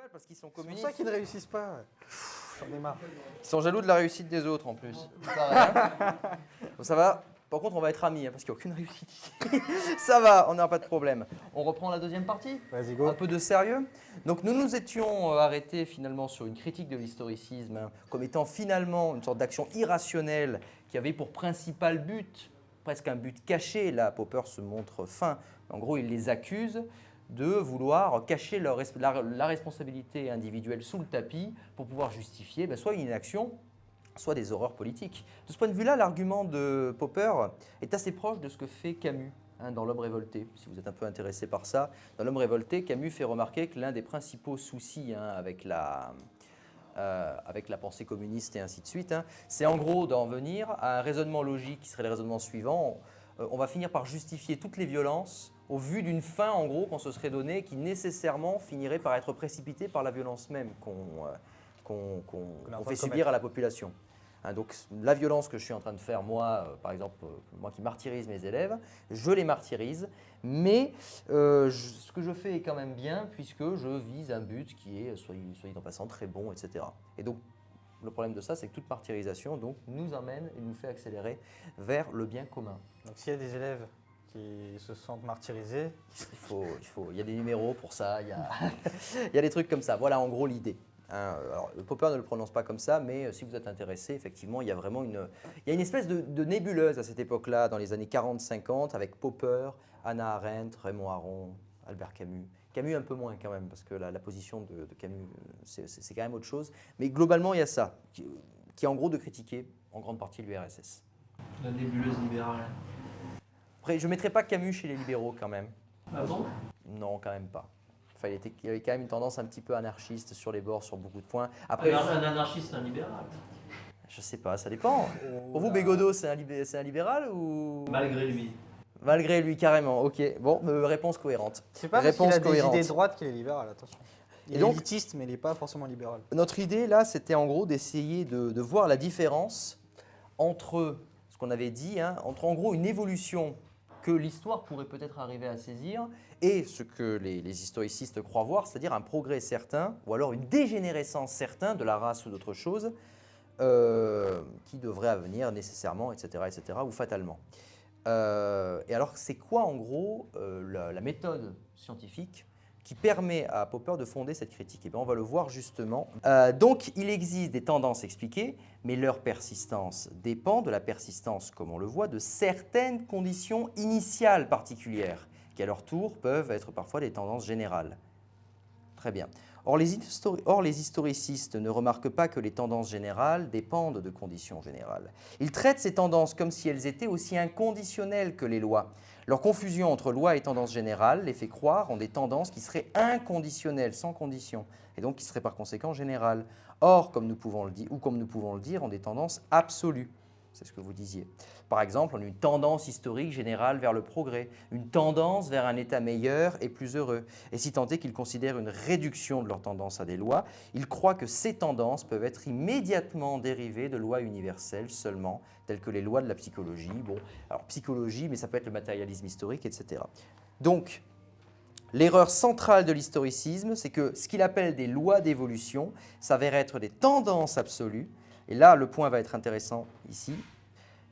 mal parce qu'ils sont C'est pour communistes. ça qu'ils ne réussissent pas. J'en ai marre. Ils sont jaloux de la réussite des autres en plus. Ça, bon, ça va. Par contre, on va être amis parce qu'il n'y a aucune réussite ici. Ça va, on n'a pas de problème. On reprend la deuxième partie. Vas-y, go. Un peu de sérieux. Donc nous nous étions arrêtés finalement sur une critique de l'historicisme comme étant finalement une sorte d'action irrationnelle qui avait pour principal but, presque un but caché. Là, Popper se montre fin. En gros, il les accuse de vouloir cacher la responsabilité individuelle sous le tapis pour pouvoir justifier soit une inaction, soit des horreurs politiques. De ce point de vue-là, l'argument de Popper est assez proche de ce que fait Camus dans L'Homme révolté, si vous êtes un peu intéressé par ça. Dans L'Homme révolté, Camus fait remarquer que l'un des principaux soucis avec la pensée communiste et ainsi de suite, c'est en gros d'en venir à un raisonnement logique qui serait le raisonnement suivant. On va finir par justifier toutes les violences au vu d'une fin, en gros, qu'on se serait donnée, qui nécessairement finirait par être précipitée par la violence même qu'on fait subir à la population. Donc la violence que je suis en train de faire, moi, par exemple, moi qui martyrise mes élèves, je les martyrise, mais ce que je fais est quand même bien puisque je vise un but qui est, soit dit en passant, très bon, etc. Et donc, le problème de ça, c'est que toute martyrisation donc, nous emmène et nous fait accélérer vers le bien commun. Donc s'il y a des élèves qui se sentent martyrisés, Il y a des numéros pour ça, il y a des trucs comme ça. Voilà en gros l'idée. Alors, Popper ne le prononce pas comme ça, mais si vous êtes intéressé, effectivement, il y a vraiment une espèce de nébuleuse à cette époque-là, dans les années 40-50, avec Popper, Hannah Arendt, Raymond Aron, Albert Camus. Camus un peu moins quand même, parce que la position de Camus, c'est quand même autre chose. Mais globalement, il y a ça, qui est en gros de critiquer en grande partie l'URSS. La nébuleuse libérale. Après, je ne mettrais pas Camus chez les libéraux quand même. Ah bon? Non, quand même pas. Enfin, il avait quand même une tendance un petit peu anarchiste sur les bords, sur beaucoup de points. Après, Un anarchiste, un libéral. je sais pas, ça dépend. Pour vous, Bégodeau, c'est un libéral ou… Malgré lui. Malgré lui, carrément. Ok, bon, réponse cohérente. c'est pas parce qu'il Réponse a des cohérente. idées droites qu'il est libéral, attention. Il Et est donc- élitiste, mais il n'est pas forcément libéral. Notre idée, là, c'était en gros d'essayer de voir la différence entre ce qu'on avait dit, entre en gros une évolution que l'histoire pourrait peut-être arriver à saisir et ce que les historicistes croient voir, c'est-à-dire un progrès certain ou alors une dégénérescence certaine de la race ou d'autre chose qui devrait advenir nécessairement, etc., ou fatalement. Et alors, c'est quoi en gros la méthode scientifique qui permet à Popper de fonder cette critique? Et bien, on va le voir justement. Donc, il existe des tendances expliquées, mais leur persistance dépend de la persistance, comme on le voit, de certaines conditions initiales particulières, qui à leur tour peuvent être parfois des tendances générales. Très bien. Or, les historicistes ne remarquent pas que les tendances générales dépendent de conditions générales. Ils traitent ces tendances comme si elles étaient aussi inconditionnelles que les lois. Leur confusion entre loi et tendance générale les fait croire en des tendances qui seraient inconditionnelles, sans condition, et donc qui seraient par conséquent générales. Or, comme nous pouvons le dire, en des tendances absolues. C'est ce que vous disiez. Par exemple, on a une tendance historique générale vers le progrès, une tendance vers un état meilleur et plus heureux. Et si tant est qu'ils considèrent une réduction de leur tendance à des lois, ils croient que ces tendances peuvent être immédiatement dérivées de lois universelles seulement, telles que les lois de la psychologie. Bon, alors psychologie, mais ça peut être le matérialisme historique, etc. Donc, l'erreur centrale de l'historicisme, c'est que ce qu'il appelle des lois d'évolution s'avèrent être des tendances absolues. Et là, le point va être intéressant ici.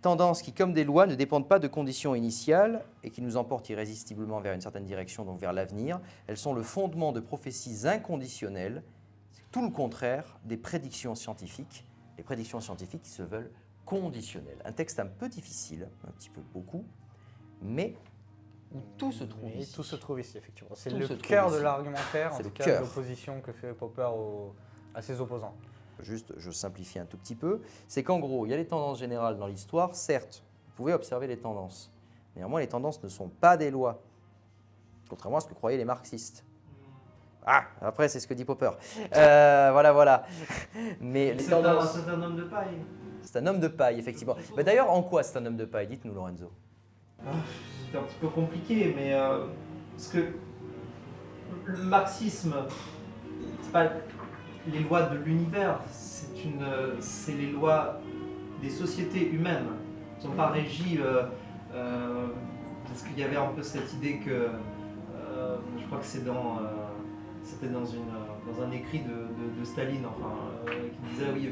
Tendances qui, comme des lois, ne dépendent pas de conditions initiales et qui nous emportent irrésistiblement vers une certaine direction, donc vers l'avenir. Elles sont le fondement de prophéties inconditionnelles, c'est tout le contraire des prédictions scientifiques. Les prédictions scientifiques qui se veulent conditionnelles. Un texte un peu difficile, un petit peu beaucoup, mais où tout se trouve Et ici. tout se trouve ici, effectivement. C'est Tout le se trouve cœur de ici. l'argumentaire, en C'est tout le cas cœur. de l'opposition que fait Popper à ses opposants. Juste, je simplifie un tout petit peu, c'est qu'en gros, il y a les tendances générales dans l'histoire, certes, vous pouvez observer les tendances. Néanmoins, les tendances ne sont pas des lois, contrairement à ce que croyaient les marxistes. Ah, après, c'est ce que dit Popper. Voilà. Mais les C'est tendances, un homme de paille. c'est un homme de paille, effectivement. Mais d'ailleurs, en quoi c'est un homme de paille? Dites-nous, Lorenzo. C'est un petit peu compliqué, mais parce que le marxisme, c'est pas les lois de l'univers, c'est les lois des sociétés humaines. Ils ne sont pas régies parce qu'il y avait un peu cette idée que je crois que c'est c'était dans un écrit de Staline, enfin, qui disait oui,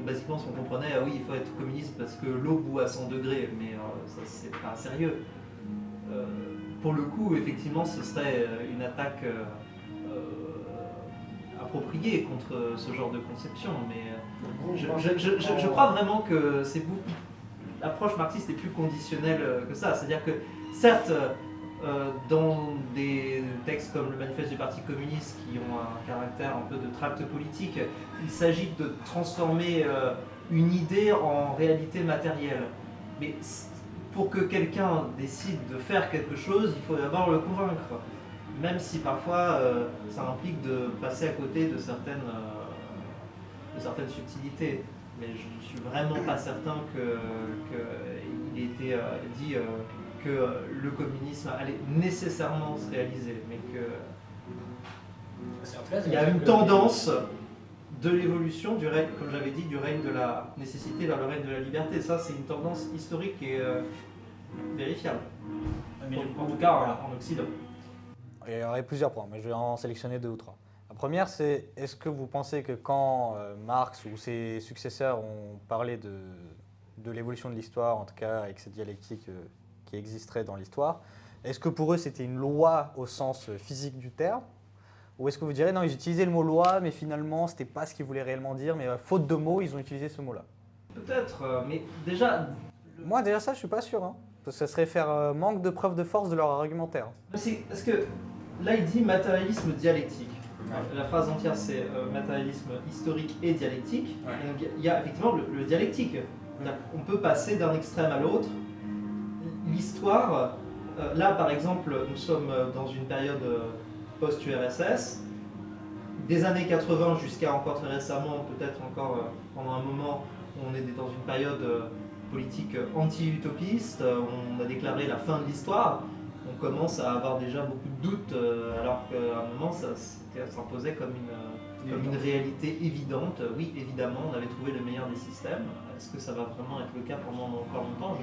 basiquement ce qu'on comprenait, oui, il faut être communiste parce que l'eau bout à 100 degrés, mais ça c'est pas sérieux. Pour le coup, effectivement, ce serait une attaque appropriée contre ce genre de conception, mais je crois vraiment que l'approche marxiste est plus conditionnelle que ça. C'est-à-dire que, certes, dans des textes comme le manifeste du Parti communiste qui ont un caractère un peu de tract politique, il s'agit de transformer une idée en réalité matérielle. Mais pour que quelqu'un décide de faire quelque chose, il faut d'abord le convaincre. Même si parfois ça implique de passer à côté de certaines subtilités. Mais je ne suis vraiment pas certain qu'il ait été dit que le communisme allait nécessairement se réaliser, mais qu'il y a une tendance de l'évolution, comme j'avais dit, du règne de la nécessité vers le règne de la liberté. Ça, c'est une tendance historique et vérifiable. En tout cas, en Occident. Il y aurait plusieurs points, mais je vais en sélectionner 2 ou 3. La première, c'est est-ce que vous pensez que quand Marx ou ses successeurs ont parlé de l'évolution de l'histoire, en tout cas avec cette dialectique qui existerait dans l'histoire, est-ce que pour eux c'était une loi au sens physique du terme? Ou est-ce que vous direz non, ils utilisaient le mot loi, mais finalement c'était pas ce qu'ils voulaient réellement dire, mais faute de mots, ils ont utilisé ce mot-là? Peut-être, mais déjà. Moi, déjà ça, je suis pas sûr. Hein, parce que ça serait faire manque de preuve de force de leur argumentaire. Parce que là, il dit matérialisme dialectique. La phrase entière, c'est matérialisme historique et dialectique. Ouais. Et donc, il y a effectivement le dialectique. On peut passer d'un extrême à l'autre. L'histoire, là par exemple, nous sommes dans une période post-URSS. Des années 80 jusqu'à encore très récemment, peut-être encore pendant un moment, on est dans une période politique anti-utopiste. On a déclaré la fin de l'histoire. On commence à avoir déjà beaucoup de doutes, alors qu'à un moment, ça s'imposait comme une réalité évidente. Oui, évidemment, on avait trouvé le meilleur des systèmes. Est-ce que ça va vraiment être le cas pendant encore longtemps?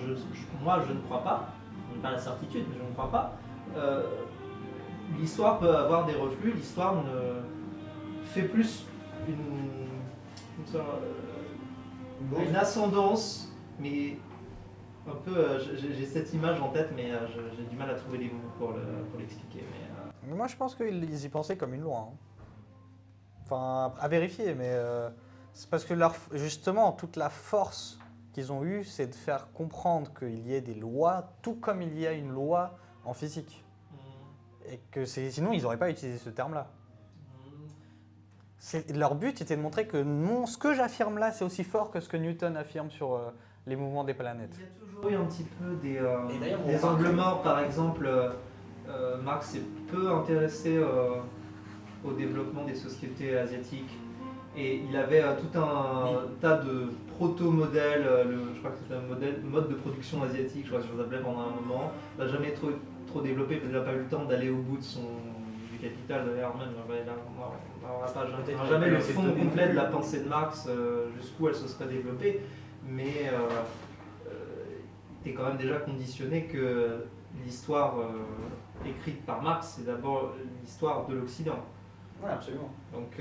Moi, je ne crois pas. Je n'ai pas la certitude, mais je ne crois pas. L'histoire peut avoir des reflux. L'histoire fait plus une ascendance, mais un peu, j'ai cette image en tête, mais j'ai du mal à trouver les mots pour l'expliquer. Mais moi, je pense qu'ils y pensaient comme une loi. Hein. Enfin, à vérifier, mais c'est parce que justement, toute la force qu'ils ont eue, c'est de faire comprendre qu'il y ait des lois, tout comme il y a une loi en physique. Et que sinon, ils n'auraient pas utilisé ce terme-là. Leur but était de montrer que non, ce que j'affirme là, c'est aussi fort que ce que Newton affirme sur les mouvements des planètes. Il y a toujours eu un petit peu des angles morts. Par exemple, Marx s'est peu intéressé au développement des sociétés asiatiques. Et il avait tout un tas de proto-modèles, je crois que c'était un mode de production asiatique, je crois que je vous appelais pendant un moment. Il n'a jamais trop développé, parce qu'il n'a pas eu le temps d'aller au bout du Capital, d'ailleurs même, on n'aura jamais le fond complet de la pensée de Marx, jusqu'où elle se serait développée, mais il était quand même déjà conditionné que l'histoire écrite par Marx, c'est d'abord l'histoire de l'Occident. Oui, absolument. Donc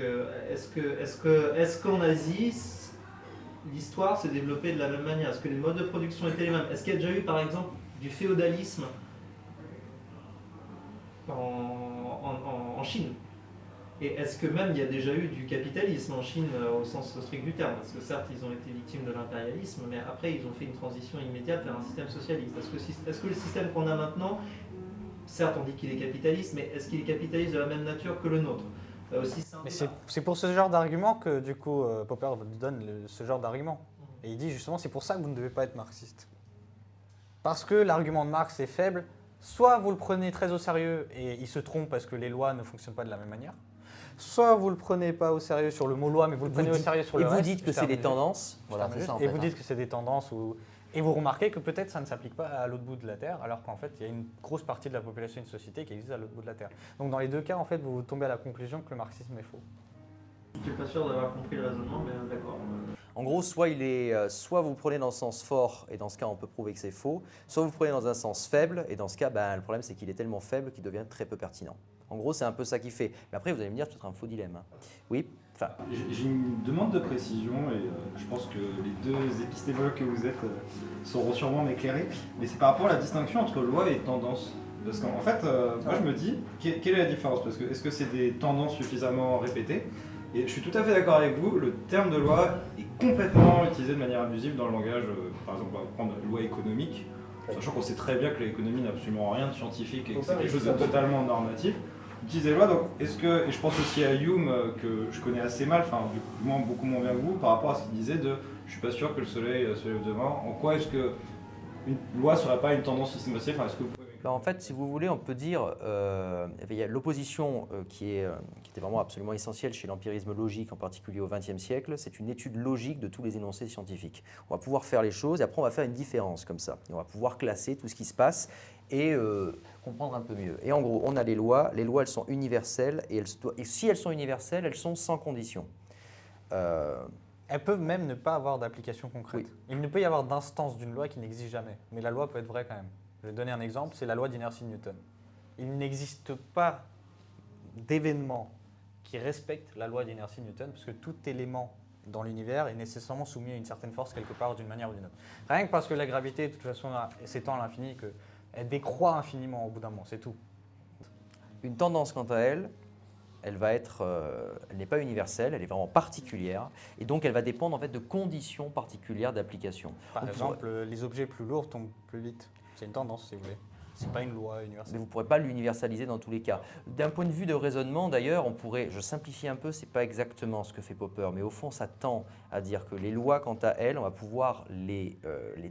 est-ce qu'en Asie, l'histoire s'est développée de la même manière? Est-ce que les modes de production étaient les mêmes? Est-ce qu'il y a déjà eu par exemple du féodalisme en Chine? Et est-ce que même il y a déjà eu du capitalisme en Chine au sens strict du terme? Parce que certes, ils ont été victimes de l'impérialisme, mais après, ils ont fait une transition immédiate vers un système socialiste. Est-ce que le système qu'on a maintenant, certes, on dit qu'il est capitaliste, mais est-ce qu'il est capitaliste de la même nature que le nôtre? Mais c'est pour ce genre d'argument que, du coup, Popper vous donne ce genre d'argument. Et il dit justement, c'est pour ça que vous ne devez pas être marxiste. Parce que l'argument de Marx est faible, soit vous le prenez très au sérieux et il se trompe parce que les lois ne fonctionnent pas de la même manière, soit vous ne le prenez pas au sérieux sur le mot loi, mais vous le prenez au sérieux sur le reste. Et vous dites que c'est des tendances. Voilà, c'est ça, et vous dites que c'est des tendances, et vous remarquez que peut-être ça ne s'applique pas à l'autre bout de la Terre, alors qu'en fait, il y a une grosse partie de la population et une société qui existe à l'autre bout de la Terre. Donc dans les deux cas, en fait, vous tombez à la conclusion que le marxisme est faux. Je ne suis pas sûr d'avoir compris le raisonnement, mais d'accord. En gros, soit vous le prenez dans le sens fort, et dans ce cas, on peut prouver que c'est faux, soit vous le prenez dans un sens faible, et dans ce cas, le problème, c'est qu'il est tellement faible qu'il devient très peu pertinent. En gros, c'est un peu ça qui fait. Mais après, vous allez me dire, c'est peut-être un faux dilemme. Hein. Oui, enfin, J'ai une demande de précision et je pense que les deux épistémologues que vous êtes sauront sûrement m'éclairer. Mais c'est par rapport à la distinction entre loi et tendance. Parce qu'en fait, moi je me dis, quelle est la différence? Parce que est-ce que c'est des tendances suffisamment répétées? Et je suis tout à fait d'accord avec vous, le terme de loi est complètement utilisé de manière abusive dans le langage. Par exemple, on va prendre loi économique, sachant qu'on sait très bien que l'économie n'a absolument rien de scientifique et que c'est quelque chose de totalement normatif. Utiliser loi, donc est-ce que, et je pense aussi à Hume que je connais assez mal, enfin du moins beaucoup moins bien que vous, par rapport à ce qu'il disait de je suis pas sûr que le soleil se lève demain, en quoi est-ce que une loi serait pas une tendance systématique, enfin, est-ce que vous pouvez... bah, en fait, si vous voulez, on peut dire, il y a l'opposition qui était vraiment absolument essentielle chez l'empirisme logique, en particulier au XXe siècle, c'est une étude logique de tous les énoncés scientifiques. On va pouvoir faire les choses et après on va faire une différence comme ça. Et on va pouvoir classer tout ce qui se passe et comprendre un peu mieux. Et en gros, on a les lois elles sont universelles et si elles sont universelles, elles sont sans condition. Elles peuvent même ne pas avoir d'application concrète. Oui. Il ne peut y avoir d'instance d'une loi qui n'existe jamais, mais la loi peut être vraie quand même. Je vais donner un exemple, c'est la loi d'inertie de Newton. Il n'existe pas d'événement qui respecte la loi d'inertie de Newton, parce que tout élément dans l'univers est nécessairement soumis à une certaine force quelque part d'une manière ou d'une autre. Rien que parce que la gravité, de toute façon, s'étend à l'infini, qu'elle décroît infiniment au bout d'un moment, c'est tout. Une tendance, quant à elle, elle n'est pas universelle, elle est vraiment particulière, et donc elle va dépendre en fait de conditions particulières d'application. Par On exemple, les objets plus lourds tombent plus vite. C'est une tendance, si vous voulez. C'est pas une loi universelle. Mais vous ne pourrez pas l'universaliser dans tous les cas. D'un point de vue de raisonnement, d'ailleurs, on pourrait, je simplifie un peu, ce n'est pas exactement ce que fait Popper, mais au fond, ça tend à dire que les lois, quant à elles, on va pouvoir les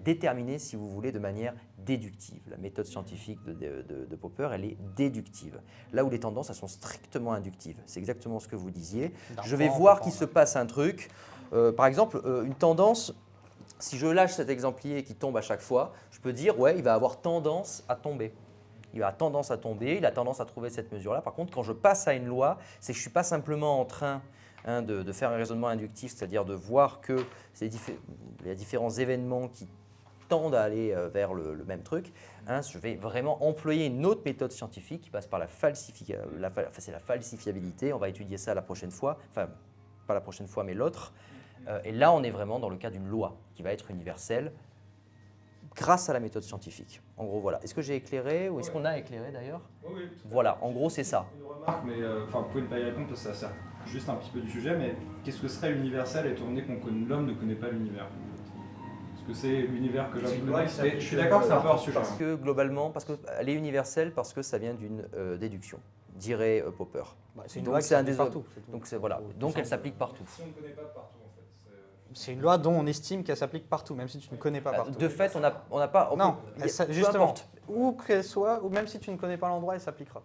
déterminer, si vous voulez, de manière déductive. La méthode scientifique de Popper, elle est déductive. Là où les tendances, elles sont strictement inductives. C'est exactement ce que vous disiez. Je vais voir qu'il se passe un truc. Par exemple, une tendance... Si je lâche cet exemplier qui tombe à chaque fois, je peux dire, ouais, il va avoir tendance à tomber. Il a tendance à tomber, il a tendance à trouver cette mesure-là. Par contre, quand je passe à une loi, c'est que je ne suis pas simplement en train de faire un raisonnement inductif, c'est-à-dire de voir que il y a différents événements qui tendent à aller vers le même truc. Je vais vraiment employer une autre méthode scientifique qui passe par c'est la falsifiabilité. On va étudier ça la prochaine fois. Enfin, pas la prochaine fois, mais l'autre. Et là, on est vraiment dans le cas d'une loi qui va être universelle grâce à la méthode scientifique. En gros, voilà. Est-ce que j'ai éclairé ou est-ce qu'on a éclairé d'ailleurs? Oui. Voilà, en gros, c'est ça. Une remarque, mais vous pouvez ne pas y répondre parce que ça sert juste un petit peu du sujet, mais qu'est-ce que serait l'universel étant donné que l'homme ne connaît pas l'univers? Est-ce que c'est l'univers que l'homme connaît? Je suis d'accord que c'est un peu hors sujet. Parce que globalement, elle est universelle parce que ça vient d'une déduction, dirait Popper. C'est une Donc loi qui c'est un s'applique des partout. c'est tout. Donc voilà. Tout Donc elle simplement. s'applique partout. Si on ne connaît pas partout, en fait. C'est une loi dont on estime qu'elle s'applique partout, même si tu ne connais pas partout. De fait, on n'a pas. Non, peu justement, importe. où qu'elle soit, ou même si tu ne connais pas l'endroit, elle s'appliquera.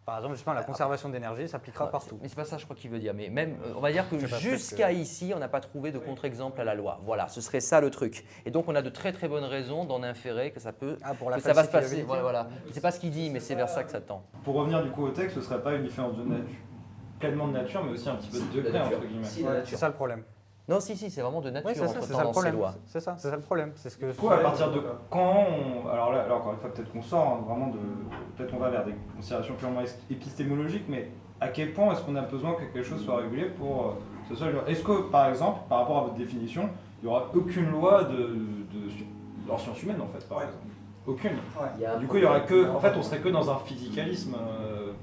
Par exemple, justement, la conservation d'énergie s'appliquera partout. Mais c'est pas ça, je crois qu'il veut dire. Mais même, on va dire que Je sais pas, jusqu'à ici, on n'a pas trouvé de contre-exemple à la loi. Voilà, ce serait ça le truc. Et donc, on a de très très bonnes raisons d'en inférer que ça peut, pour la que ça va se passer. falsifiabilité. Voilà. C'est pas ce qu'il dit, mais c'est vers ça que ça tend. Pour revenir du coup au texte, ce serait pas une différence de nature, pleinement de nature, mais aussi un petit peu de degré, entre guillemets. Si, Ouais, c'est ça le problème. Non, si, c'est vraiment de nature Oui, c'est ça, entre c'est ça le tendance et problème. loi. C'est ça le problème. C'est ce que. Du coup, à partir de quand on... Alors là, encore une fois, peut-être qu'on sort vraiment de... Peut-être on va vers des considérations purement épistémologiques, mais à quel point est-ce qu'on a besoin que quelque chose soit régulé pour que ce soit... Est-ce que, par exemple, par rapport à votre définition, il n'y aura aucune loi en sciences humaines, en fait, par exemple? Aucune. Du coup, il y aura que... En fait, on serait que dans un physicalisme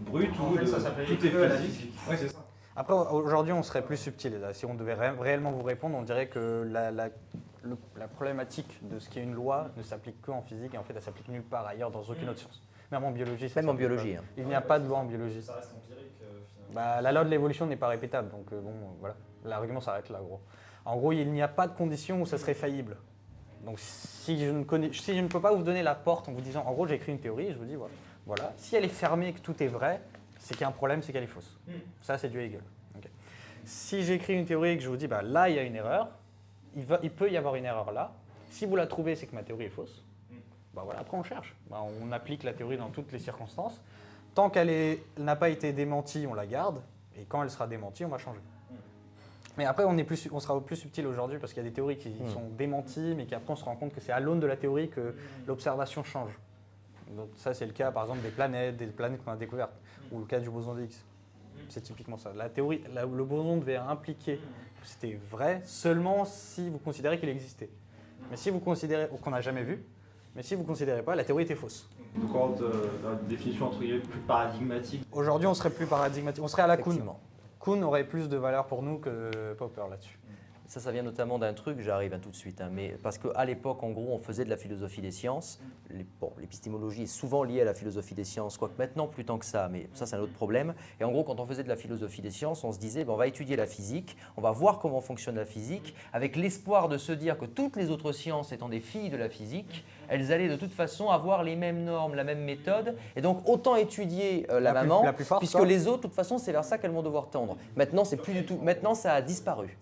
brut où tout est physique. Oui, c'est ça. Après, aujourd'hui, on serait plus subtil. Là. Si on devait réellement vous répondre, on dirait que la problématique de ce qui est une loi ne s'applique qu'en physique et en fait, elle s'applique nulle part ailleurs dans aucune autre science. Même en biologie. ça Même en s'applique biologie. pas. Il n'y a pas de loi en biologie. Ça reste empirique, finalement. La loi de l'évolution n'est pas répétable, donc voilà, l'argument s'arrête là, gros. En gros, il n'y a pas de condition où ça serait faillible. Donc si je ne peux pas vous donner la porte en vous disant, en gros, j'ai écrit une théorie, et je vous dis, voilà, si elle est fermée et que tout est vrai, c'est qu'il y a un problème, c'est qu'elle est fausse. Ça, c'est du Hegel. Okay. Si j'écris une théorie et que je vous dis, là, il y a une erreur, il peut y avoir une erreur là. Si vous la trouvez, c'est que ma théorie est fausse. Voilà, après, on cherche. On applique la théorie dans toutes les circonstances. Tant qu'elle n'a pas été démentie, on la garde. Et quand elle sera démentie, on va changer. Mais après, on sera plus subtil aujourd'hui parce qu'il y a des théories qui sont démenties, mais qu'après, on se rend compte que c'est à l'aune de la théorie que l'observation change. Donc ça, c'est le cas, par exemple, des planètes qu'on a découvertes. ou le cas du boson de Higgs. C'est typiquement ça. La théorie, le boson devait impliquer que c'était vrai seulement si vous considérez qu'il existait. Mais si vous considérez, ou qu'on n'a jamais vu, mais si vous ne considérez pas, la théorie était fausse. Donc, dans une définition entre guillemets plus paradigmatique. Aujourd'hui, on serait plus paradigmatique, on serait à la Kuhn. Effectivement. Kuhn aurait plus de valeur pour nous que Popper là-dessus. Ça vient notamment d'un truc, j'arrive tout de suite, mais parce qu'à l'époque, en gros, on faisait de la philosophie des sciences. L'épistémologie est souvent liée à la philosophie des sciences, quoique maintenant plus tant que ça, mais ça c'est un autre problème. Et en gros, quand on faisait de la philosophie des sciences, on se disait, on va étudier la physique, on va voir comment fonctionne la physique, avec l'espoir de se dire que toutes les autres sciences étant des filles de la physique, elles allaient de toute façon avoir les mêmes normes, la même méthode, et donc autant étudier la maman, la plus forte, puisque les autres, de toute façon, c'est vers ça qu'elles vont devoir tendre. Maintenant, c'est plus du tout. Maintenant, ça a disparu.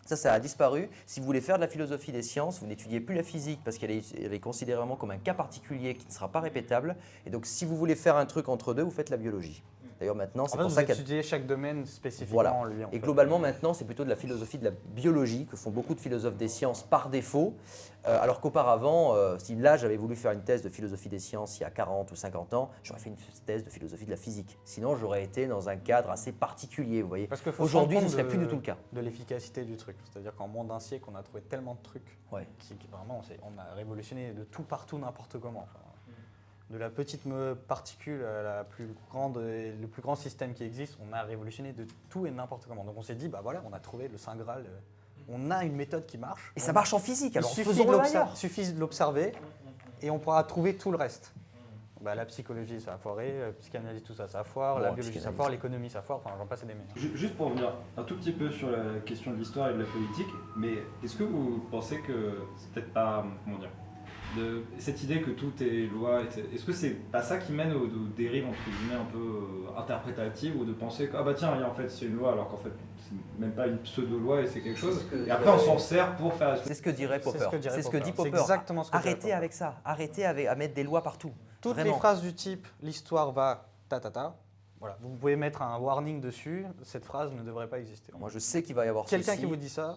Ça a disparu. Si vous voulez faire de la philosophie des sciences, vous n'étudiez plus la physique parce qu'elle est considérée vraiment comme un cas particulier qui ne sera pas répétable. Et donc, si vous voulez faire un truc entre deux, vous faites la biologie. D'ailleurs, maintenant, c'est pour ça vous qu'elle… étudiez chaque domaine spécifiquement Voilà. en lui. En Et fait. globalement, maintenant, c'est plutôt de la philosophie de la biologie que font beaucoup de philosophes des sciences par défaut. Alors qu'auparavant, si là, j'avais voulu faire une thèse de philosophie des sciences il y a 40 ou 50 ans, j'aurais fait une thèse de philosophie de la physique. Sinon, j'aurais été dans un cadre assez particulier, vous voyez. Parce que faut Aujourd'hui, se ce rendre serait compte plus du tout le cas. de l'efficacité du truc. C'est-à-dire qu'en moins d'un siècle, on a trouvé tellement de trucs Ouais. qui vraiment, on a révolutionné de tout partout, n'importe comment. Enfin, de la petite particule à la plus grande, le plus grand système qui existe, on a révolutionné de tout et n'importe comment. Donc on s'est dit, bah voilà, on a trouvé le Saint Graal. On a une méthode qui marche. Et ça marche en physique, Il alors suffit ailleurs. suffit de l'observer et on pourra trouver tout le reste. Bah, la psychologie, ça a foiré, la psychanalyse, tout ça, ça a foiré, la biologie, ça a foiré, l'économie, ça a foiré, enfin j'en passe et des meilleurs. Juste pour revenir un tout petit peu sur la question de l'histoire et de la politique, mais est-ce que vous pensez que c'est peut-être pas, comment dire, cette idée que tout est loi, est-ce que c'est pas ça qui mène aux dérives entre guillemets un peu interprétatives, ou de penser que ah bah tiens, en fait c'est une loi alors qu'en fait c'est même pas une pseudo-loi et c'est quelque chose, et après on s'en sert pour faire… C'est ce que dirait Popper. C'est ce que dit Popper. Popper. C'est exactement ce que dirait Arrêtez Popper. avec ça. Arrêtez à mettre des lois partout. Toutes Vraiment. les phrases du type « l'histoire va ta » voilà, vous pouvez mettre un warning dessus, cette phrase ne devrait pas exister. Moi, je sais qu'il va y avoir Quelqu'un ceci. qui vous dit ça,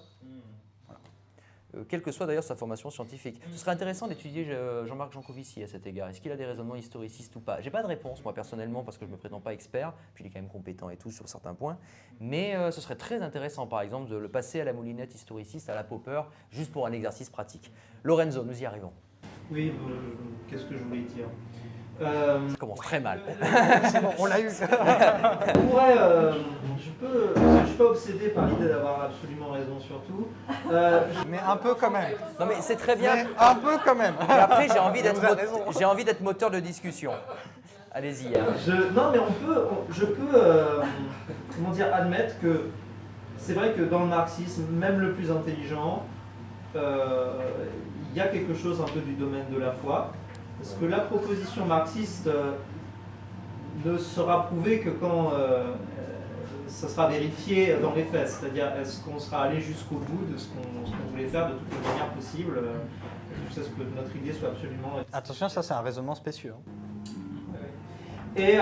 Quelle que soit d'ailleurs sa formation scientifique. Ce serait intéressant d'étudier Jean-Marc Jancovici à cet égard. Est-ce qu'il a des raisonnements historicistes ou pas? J'ai pas de réponse, moi personnellement, parce que je me prétends pas expert, puis il est quand même compétent et tout sur certains points. Mais ce serait très intéressant, par exemple, de le passer à la moulinette historiciste, à la Popper, juste pour un exercice pratique. Lorenzo, nous y arrivons. Oui, qu'est-ce que je voulais dire Ça commence très mal. c'est bon, on l'a eu. On pourrait, parce que je suis pas obsédé par l'idée d'avoir absolument raison sur tout. Mais un peu quand même. Non mais c'est très bien. Mais un peu quand même. Et après, j'ai envie Vous avez raison. d'être moteur de discussion. Allez-y. Hein. Non, mais je peux, comment dire, admettre que c'est vrai que dans le marxisme, même le plus intelligent, il y a quelque chose un peu du domaine de la foi. Parce que la proposition marxiste ne sera prouvée que quand ça sera vérifié dans les faits. C'est-à-dire, est-ce qu'on sera allé jusqu'au bout de ce qu'on voulait faire de toutes les manières possibles, jusqu'à ce que notre idée soit absolument… Attention, ça c'est un raisonnement spécieux. Et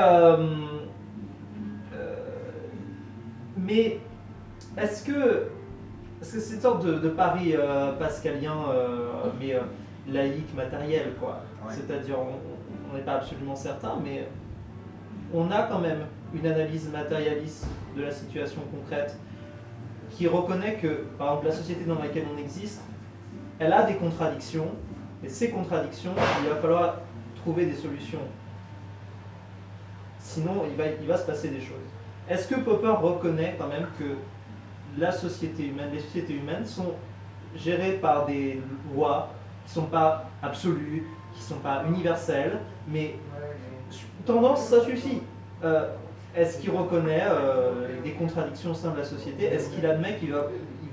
mais est-ce que c'est une sorte de pari pascalien, mais laïque, matériel, quoi. Ouais. C'est-à-dire, on n'est pas absolument certain, mais on a quand même une analyse matérialiste de la situation concrète qui reconnaît que, par exemple, la société dans laquelle on existe, elle a des contradictions, et ces contradictions, il va falloir trouver des solutions. Sinon, il va se passer des choses. Est-ce que Popper reconnaît quand même que la société humaine, les sociétés humaines sont gérées par des lois qui ne sont pas absolues, qui ne sont pas universelles, mais tendance, ça suffit. Est-ce qu'il reconnaît des contradictions au sein de la société? Est-ce qu'il admet qu'il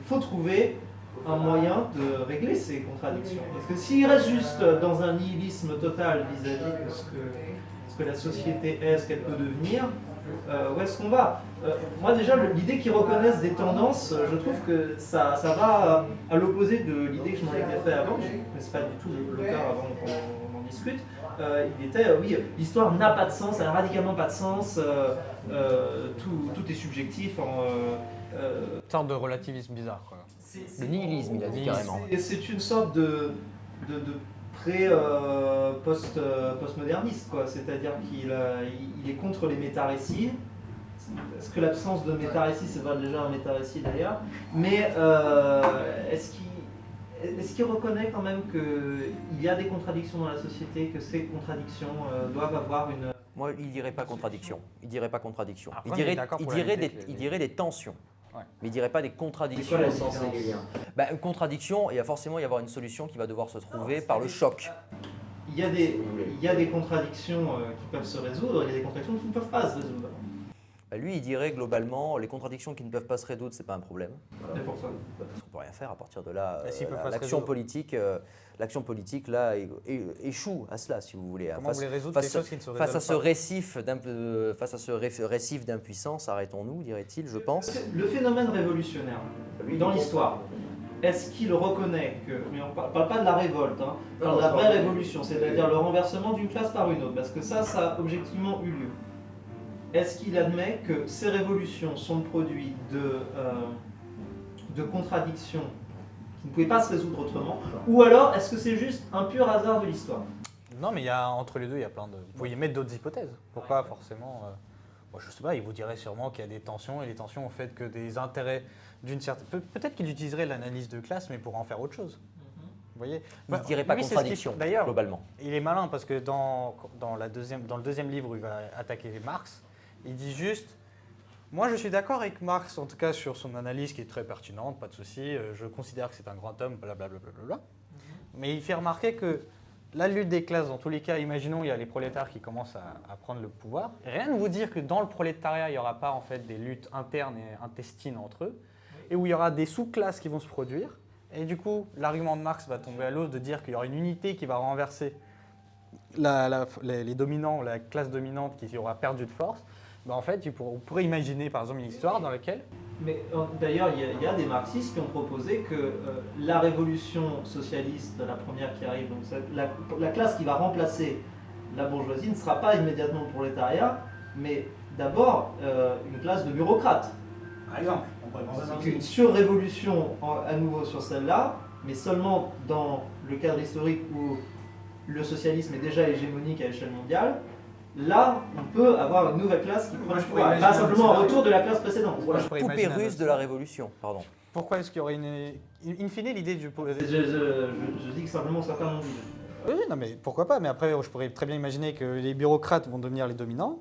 faut trouver un moyen de régler ces contradictions? Parce que s'il reste juste dans un nihilisme total vis-à-vis de ce que la société est, ce qu'elle peut devenir, où est-ce qu'on va? Moi déjà, l'idée qu'ils reconnaissent des tendances, je trouve que ça va à l'opposé de l'idée que je m'en étais fait avant. Je ne connaissais pas du tout l'auteur avant qu'on en discute. Il était, oui, l'histoire n'a pas de sens, elle n'a radicalement pas de sens, tout est subjectif. Une sorte de relativisme bizarre, quoi. Le nihilisme, il a dit carrément. C'est une sorte de très postmoderniste, quoi. C'est-à-dire il est contre les méta-récits. Est-ce que l'absence de méta-récits, c'est pas déjà un méta-récit d'ailleurs, mais est-ce qu'il reconnaît quand même qu'il y a des contradictions dans la société, que ces contradictions doivent avoir une... Moi, il dirait pas contradiction. Il dirait pas contradiction. Après, Il on est dirait, d'accord il pour dirait la des, lutte, il dirait des tensions. Ouais. Mais il dirait pas des C'est contradictions. quoi la Sens différence? hegélien. Une contradiction, il va forcément y avoir une solution qui va devoir se trouver par le choc. Il y a des contradictions qui peuvent se résoudre, il y a des contradictions qui ne peuvent pas se résoudre. Lui, il dirait globalement, les contradictions qui ne peuvent pas se résoudre, c'est pas un problème. Et pour ça. Parce qu'on peut rien faire à partir de là. Et s'ils peuvent pas se L'action résoudre politique, là, échoue à cela, si vous voulez. Comment vous voulez résoudre quelque chose qui ne se résolve Face à ce pas récif d'impuissance, arrêtons-nous, dirait-il, je pense. Le phénomène révolutionnaire dans l'histoire, est-ce qu'il reconnaît que, mais on ne parle pas de la révolte, hein, on parle de la vraie révolution, c'est-à-dire le renversement d'une classe par une autre, parce que ça a objectivement eu lieu. Est-ce qu'il admet que ces révolutions sont le produit de contradictions qui ne pouvaient pas se résoudre autrement, ou alors est-ce que c'est juste un pur hasard de l'histoire? Non, mais entre les deux, il y a plein de. Vous pourriez mettre d'autres hypothèses. Pourquoi forcément moi, je sais pas, il vous dirait sûrement qu'il y a des tensions, et les tensions ont fait que des intérêts d'une certaine. Peut-être qu'il utiliserait l'analyse de classe, mais pour en faire autre chose. Vous voyez Il ne dirait pas lui, c'est ce contradiction, qu'il- D'ailleurs, globalement. il est malin parce que dans le deuxième livre où il va attaquer Marx, il dit juste moi je suis d'accord avec Marx, en tout cas sur son analyse qui est très pertinente, pas de souci, je considère que c'est un grand homme, blablabla. Mais il fait remarquer que la lutte des classes, dans tous les cas, imaginons il y a les prolétaires qui commencent à prendre le pouvoir. Rien ne vous dire que dans le prolétariat, il n'y aura pas en fait des luttes internes et intestines entre eux, et où il y aura des sous-classes qui vont se produire. Et du coup, l'argument de Marx va tomber à l'eau de dire qu'il y aura une unité qui va renverser les dominants, la classe dominante qui aura perdu de force. Ben en fait, on pourrait imaginer par exemple une histoire dans laquelle... Mais d'ailleurs, il y a des marxistes qui ont proposé que la révolution socialiste, la première qui arrive, donc la classe qui va remplacer la bourgeoisie ne sera pas immédiatement le prolétariat, mais d'abord une classe de bureaucrates. Par exemple, on pourrait penser ça Donc aussi. une surrévolution à nouveau sur celle-là, mais seulement dans le cadre historique où le socialisme est déjà hégémonique à l'échelle mondiale. Là, on peut avoir une nouvelle classe qui prend le je pourrais pouvoir, imaginer pas un simplement un scénario. retour de la classe précédente. Moi, je pourrais Poupée imaginer un russe autre de la scénario. révolution, pardon. Pourquoi est-ce qu'il y aurait in fine, l'idée du... Je dis que simplement certains l'ont dit. Oui, non, mais pourquoi pas? Mais après, je pourrais très bien imaginer que les bureaucrates vont devenir les dominants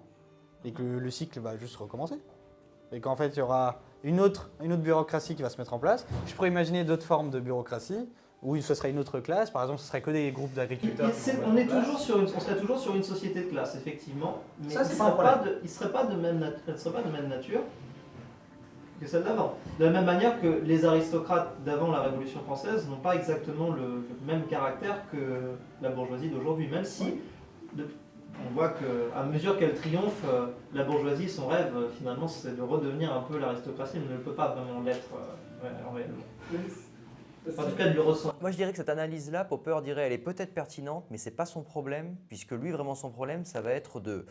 et que le cycle va juste recommencer. Et qu'en fait, il y aura une autre bureaucratie qui va se mettre en place. Je pourrais imaginer d'autres formes de bureaucratie où ce serait une autre classe. Par exemple, ce serait que des groupes d'agriculteurs. On serait toujours sur une société de classe, effectivement, mais Ça, il c'est ne pas un serait pas de même nature que celle d'avant. De la même manière que les aristocrates d'avant la Révolution française n'ont pas exactement le même caractère que la bourgeoisie d'aujourd'hui, même si on voit qu'à mesure qu'elle triomphe, la bourgeoisie, son rêve, finalement, c'est de redevenir un peu l'aristocratie, mais ne peut pas vraiment l'être réellement. En tout cas, de le ressentir. Moi, je dirais que cette analyse-là, Popper dirait, elle est peut-être pertinente, mais ce n'est pas son problème, puisque lui, vraiment, son problème, ça va être de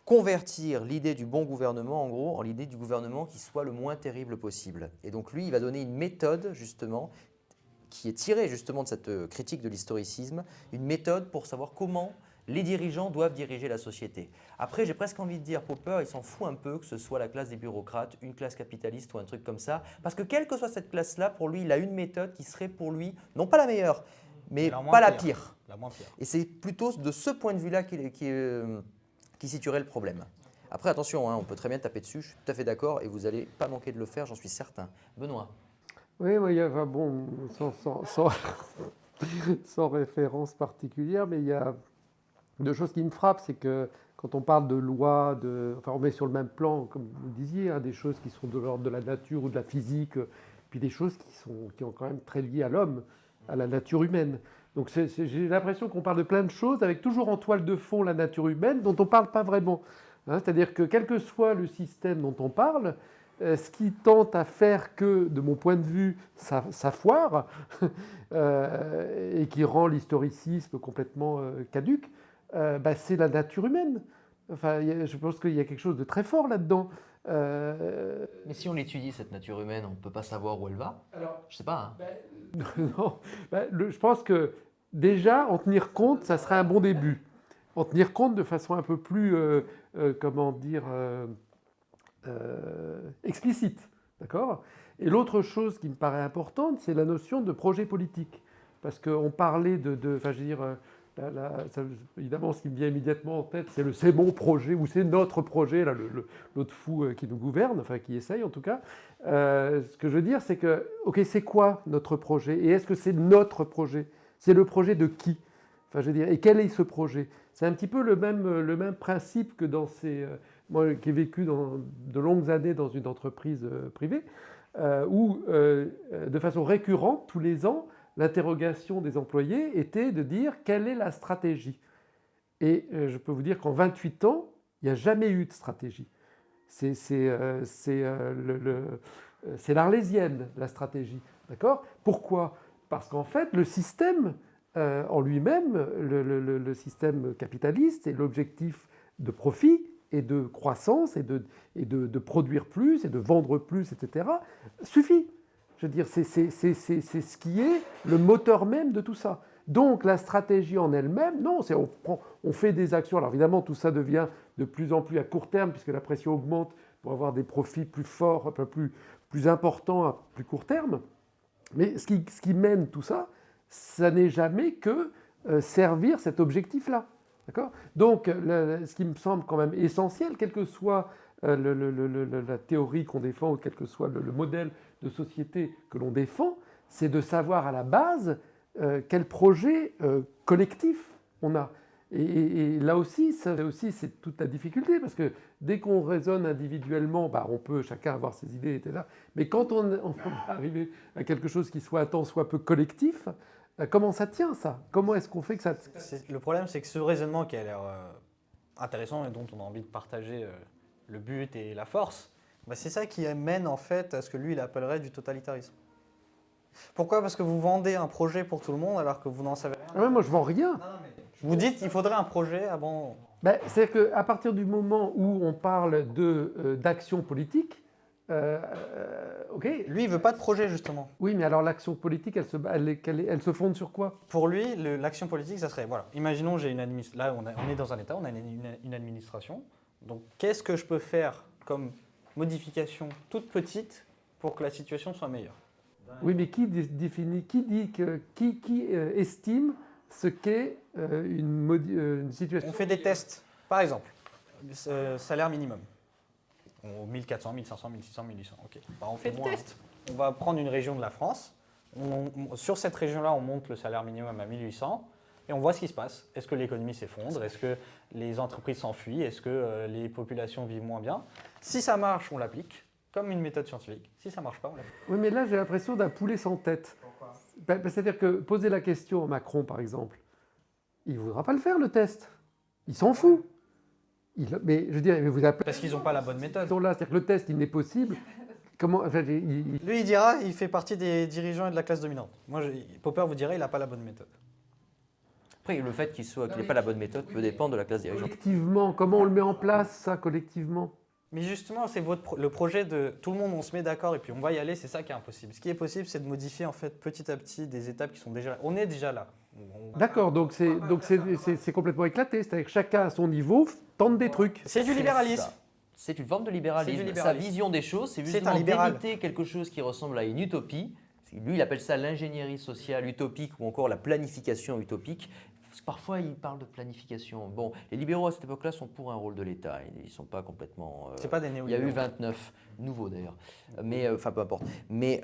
convertir l'idée du bon gouvernement, en gros, en l'idée du gouvernement qui soit le moins terrible possible. Et donc, lui, il va donner une méthode, justement, qui est tirée, justement, de cette critique de l'historicisme, une méthode pour savoir comment les dirigeants doivent diriger la société. Après, j'ai presque envie de dire, Popper, il s'en fout un peu que ce soit la classe des bureaucrates, une classe capitaliste ou un truc comme ça, parce que quelle que soit cette classe-là, pour lui, il a une méthode qui serait pour lui, non pas la meilleure, mais La moins pas la pire. pire. La moins pire. Et c'est plutôt de ce point de vue-là qui situerait le problème. Après, attention, hein, on peut très bien taper dessus, je suis tout à fait d'accord, et vous n'allez pas manquer de le faire, j'en suis certain. Benoît. Oui, enfin, bon, sans référence particulière, mais il y a deux choses qui me frappent, c'est que quand on parle de loi, enfin on met sur le même plan, comme vous disiez, hein, des choses qui sont de l'ordre de la nature ou de la physique, puis des choses qui ont quand même très liées à l'homme, à la nature humaine. Donc j'ai l'impression qu'on parle de plein de choses avec toujours en toile de fond la nature humaine dont on ne parle pas vraiment. Hein, c'est-à-dire que quel que soit le système dont on parle, ce qui tente à faire que, de mon point de vue, ça foire et qui rend l'historicisme complètement caduque, c'est la nature humaine. Enfin, je pense qu'il y a quelque chose de très fort là-dedans. Mais si on étudie cette nature humaine, on ne peut pas savoir où elle va. Alors, Je sais pas. Hein. non, je pense que déjà, en tenir compte, ça serait un bon début. En tenir compte de façon un peu plus, comment dire, explicite. D'accord ? Et l'autre chose qui me paraît importante, c'est la notion de projet politique. Parce qu'on parlait enfin, je veux dire, évidemment, ce qui me vient immédiatement en tête, c'est mon projet, ou c'est notre projet, là, l'autre fou qui nous gouverne, enfin qui essaye en tout cas. Ce que je veux dire, c'est que, ok, c'est quoi notre projet? Et est-ce que c'est notre projet? C'est le projet de qui? Enfin, je veux dire, et quel est ce projet? C'est un petit peu le même principe que dans moi qui ai vécu de longues années dans une entreprise privée, où de façon récurrente, tous les ans, l'interrogation des employés était de dire quelle est la stratégie. Et je peux vous dire qu'en 28 ans, il n'y a jamais eu de stratégie. C'est l'arlésienne, la stratégie. D'accord? Pourquoi? Parce qu'en fait, le système en lui-même, le système capitaliste et l'objectif de profit et de croissance et de produire plus et de vendre plus, etc., suffit. Je veux dire, c'est ce qui est le moteur même de tout ça. Donc la stratégie en elle-même, non, on fait des actions. Alors évidemment, tout ça devient de plus en plus à court terme, puisque la pression augmente pour avoir des profits plus forts, un peu plus importants à plus court terme. Mais ce qui mène tout ça, ça n'est jamais que servir cet objectif-là. D'accord ? Donc ce qui me semble quand même essentiel, quelle que soit la théorie qu'on défend, ou quel que soit le modèle de société que l'on défend, c'est de savoir à la base quel projet collectif on a. Et là aussi, c'est toute la difficulté, parce que dès qu'on raisonne individuellement, on peut chacun avoir ses idées, etc. Mais quand on va arriver à quelque chose qui soit tant soit peu collectif, comment ça tient ça? Comment est-ce qu'on fait que ça... Le problème, c'est que ce raisonnement qui a l'air intéressant et dont on a envie de partager le but et la force, c'est ça qui mène en fait à ce que lui il appellerait du totalitarisme. Pourquoi? Parce que vous vendez un projet pour tout le monde alors que vous n'en savez rien. Ah ouais, moi je vends rien. Vous dites qu'il faudrait un projet avant... C'est-à-dire qu'à partir du moment où on parle d'action politique, ok. Lui, il veut pas de projet, justement. Oui, mais alors l'action politique, elle se fonde sur quoi? Pour lui, l'action politique, ça serait, voilà, imaginons, là, on est dans un État, on a une administration. Donc, qu'est-ce que je peux faire comme modification toute petite pour que la situation soit meilleure? Oui, mais qui estime ce qu'est une situation? On fait des tests. Par exemple, salaire minimum. 1400, 1500, 1600, 1800. Ok. On fait des tests. On va prendre une région de la France. Sur cette région-là, on monte le salaire minimum à 1800 et on voit ce qui se passe. Est-ce que l'économie s'effondre? Est-ce que les entreprises s'enfuient? Est-ce que les populations vivent moins bien? Si ça marche, on l'applique comme une méthode scientifique. Si ça ne marche pas, on l'applique. Oui, mais là, j'ai l'impression d'un poulet sans tête. Pourquoi? C'est-à-dire que poser la question à Macron, par exemple, il ne voudra pas le faire, le test. Il s'en fout. Mais je veux dire, vous appelez... Parce qu'ils n'ont pas la bonne méthode. C'est-à-dire que le test, il n'est possible. Lui, il dira, il fait partie des dirigeants et de la classe dominante. Popper vous dirait, il n'a pas la bonne méthode. Après, le fait qu'il n'ait pas la bonne méthode peut dépendre de la classe dirigeante. Collectivement, comment on le met en place, ça, collectivement? Mais justement, c'est le projet de tout le monde, on se met d'accord et puis on va y aller, c'est ça qui est impossible. Ce qui est possible, c'est de modifier en fait petit à petit des étapes qui sont déjà là. On est déjà là. D'accord, donc c'est complètement éclaté. C'est-à-dire que chacun à son niveau tente des trucs. C'est du libéralisme. C'est une forme de libéralisme. Sa vision des choses, c'est justement d'éviter quelque chose qui ressemble à une utopie. Lui, il appelle ça l'ingénierie sociale utopique ou encore la planification utopique. Parce que parfois, il parle de planification. Bon, les libéraux à cette époque-là sont pour un rôle de l'État. Ils ne sont pas complètement... c'est pas des néolibéraux. Il y a eu 29 nouveaux d'ailleurs. Mais, enfin, peu importe. Mais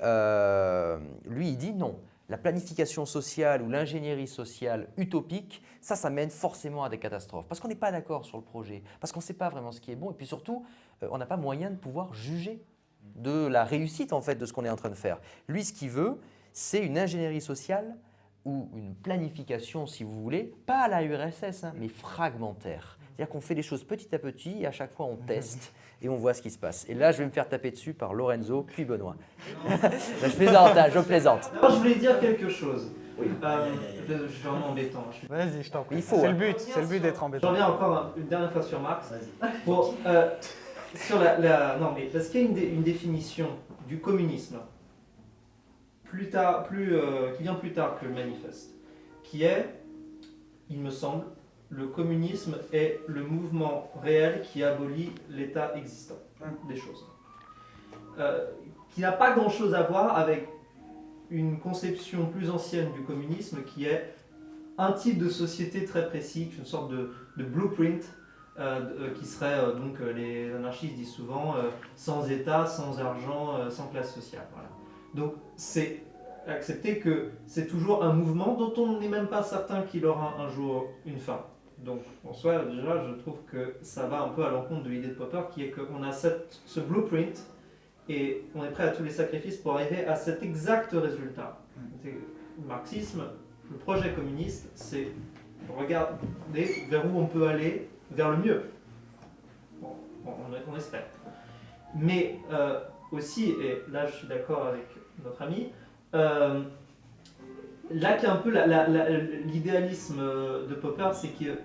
lui, il dit non. La planification sociale ou l'ingénierie sociale utopique, ça mène forcément à des catastrophes. Parce qu'on n'est pas d'accord sur le projet, parce qu'on ne sait pas vraiment ce qui est bon, et puis surtout, on n'a pas moyen de pouvoir juger de la réussite en fait de ce qu'on est en train de faire. Lui, ce qu'il veut, c'est une ingénierie sociale ou une planification, si vous voulez, pas à la URSS, mais fragmentaire. C'est-à-dire qu'on fait les choses petit à petit, et à chaque fois on teste, et on voit ce qui se passe. Et là, je vais me faire taper dessus par Lorenzo, puis Benoît. Je plaisante. Alors, je voulais dire quelque chose. Oui. Je suis vraiment embêtant. Vas-y, je t'en prie. Il faut, C'est le but d'être J'en embêtant. reviens encore une dernière fois sur Marx. Pour, sur non, mais parce qu'il y a une définition du communisme qui vient plus tard que le manifeste, qui est, il me semble, le communisme est le mouvement réel qui abolit l'état existant des choses. Qui n'a pas grand-chose à voir avec une conception plus ancienne du communisme qui est un type de société très précis, une sorte de blueprint qui serait, donc les anarchistes disent souvent, sans État, sans argent, sans classe sociale. Voilà. Donc c'est accepter que c'est toujours un mouvement dont on n'est même pas certain qu'il aura un jour une fin. Donc en soi, déjà, je trouve que ça va un peu à l'encontre de l'idée de Popper, qui est qu'on a ce blueprint et on est prêt à tous les sacrifices pour arriver à cet exact résultat. Le marxisme, le projet communiste, c'est regarder vers où on peut aller, vers le mieux. Bon, on espère. Mais aussi, et là je suis d'accord avec notre ami, là qu'il y a un peu l'idéalisme de Popper, c'est que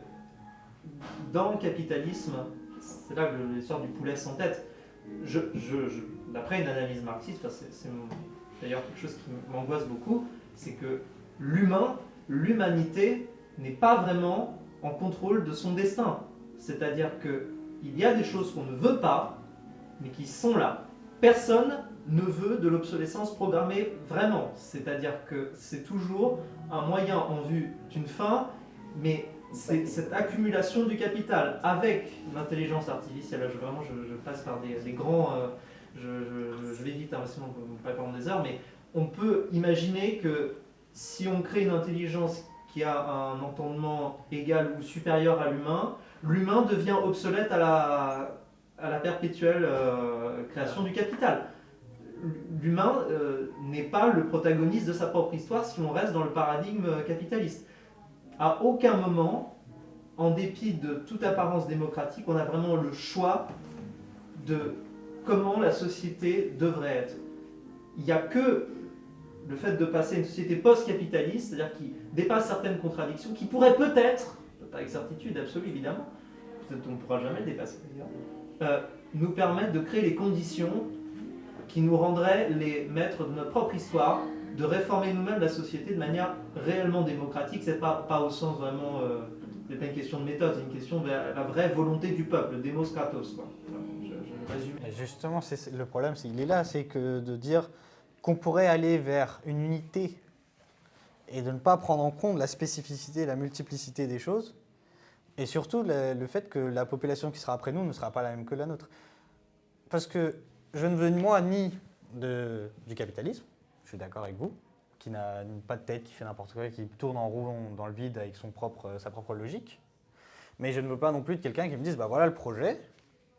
dans le capitalisme, c'est là que l'histoire du poulet sans tête, d'après une analyse marxiste, c'est d'ailleurs quelque chose qui m'angoisse beaucoup, c'est que l'humanité n'est pas vraiment en contrôle de son destin. C'est-à-dire qu'il y a des choses qu'on ne veut pas, mais qui sont là. Personne ne veut de l'obsolescence programmée vraiment. C'est-à-dire que c'est toujours un moyen en vue d'une fin, mais c'est cette accumulation du capital avec l'intelligence artificielle. Là, je passe par des grands... je vais vite, sinon on ne peut pas prendre des heures, mais on peut imaginer que si on crée une intelligence qui a un entendement égal ou supérieur à l'humain, l'humain devient obsolète à la perpétuelle création du capital. L'humain n'est pas le protagoniste de sa propre histoire si on reste dans le paradigme capitaliste. À aucun moment, en dépit de toute apparence démocratique, on a vraiment le choix de comment la société devrait être. Il n'y a que le fait de passer à une société post-capitaliste, c'est-à-dire qui dépasse certaines contradictions, qui pourrait peut-être, pas avec certitude absolue évidemment, peut-être qu'on ne pourra jamais le dépasser d'ailleurs, nous permettre de créer les conditions qui nous rendraient les maîtres de notre propre histoire, de réformer nous-mêmes la société de manière réellement démocratique. C'est pas au sens vraiment, c'est pas une question de méthode, c'est une question de la vraie volonté du peuple, le Demos Kratos, quoi. Je résume. Et justement, le problème, il est là, c'est que de dire qu'on pourrait aller vers une unité et de ne pas prendre en compte la spécificité, la multiplicité des choses, et surtout le fait que la population qui sera après nous ne sera pas la même que la nôtre. Parce que je ne veux moi ni du capitalisme, je suis d'accord avec vous, qui n'a pas de tête, qui fait n'importe quoi, qui tourne en rond dans le vide avec sa propre logique, mais je ne veux pas non plus de quelqu'un qui me dise bah voilà le projet,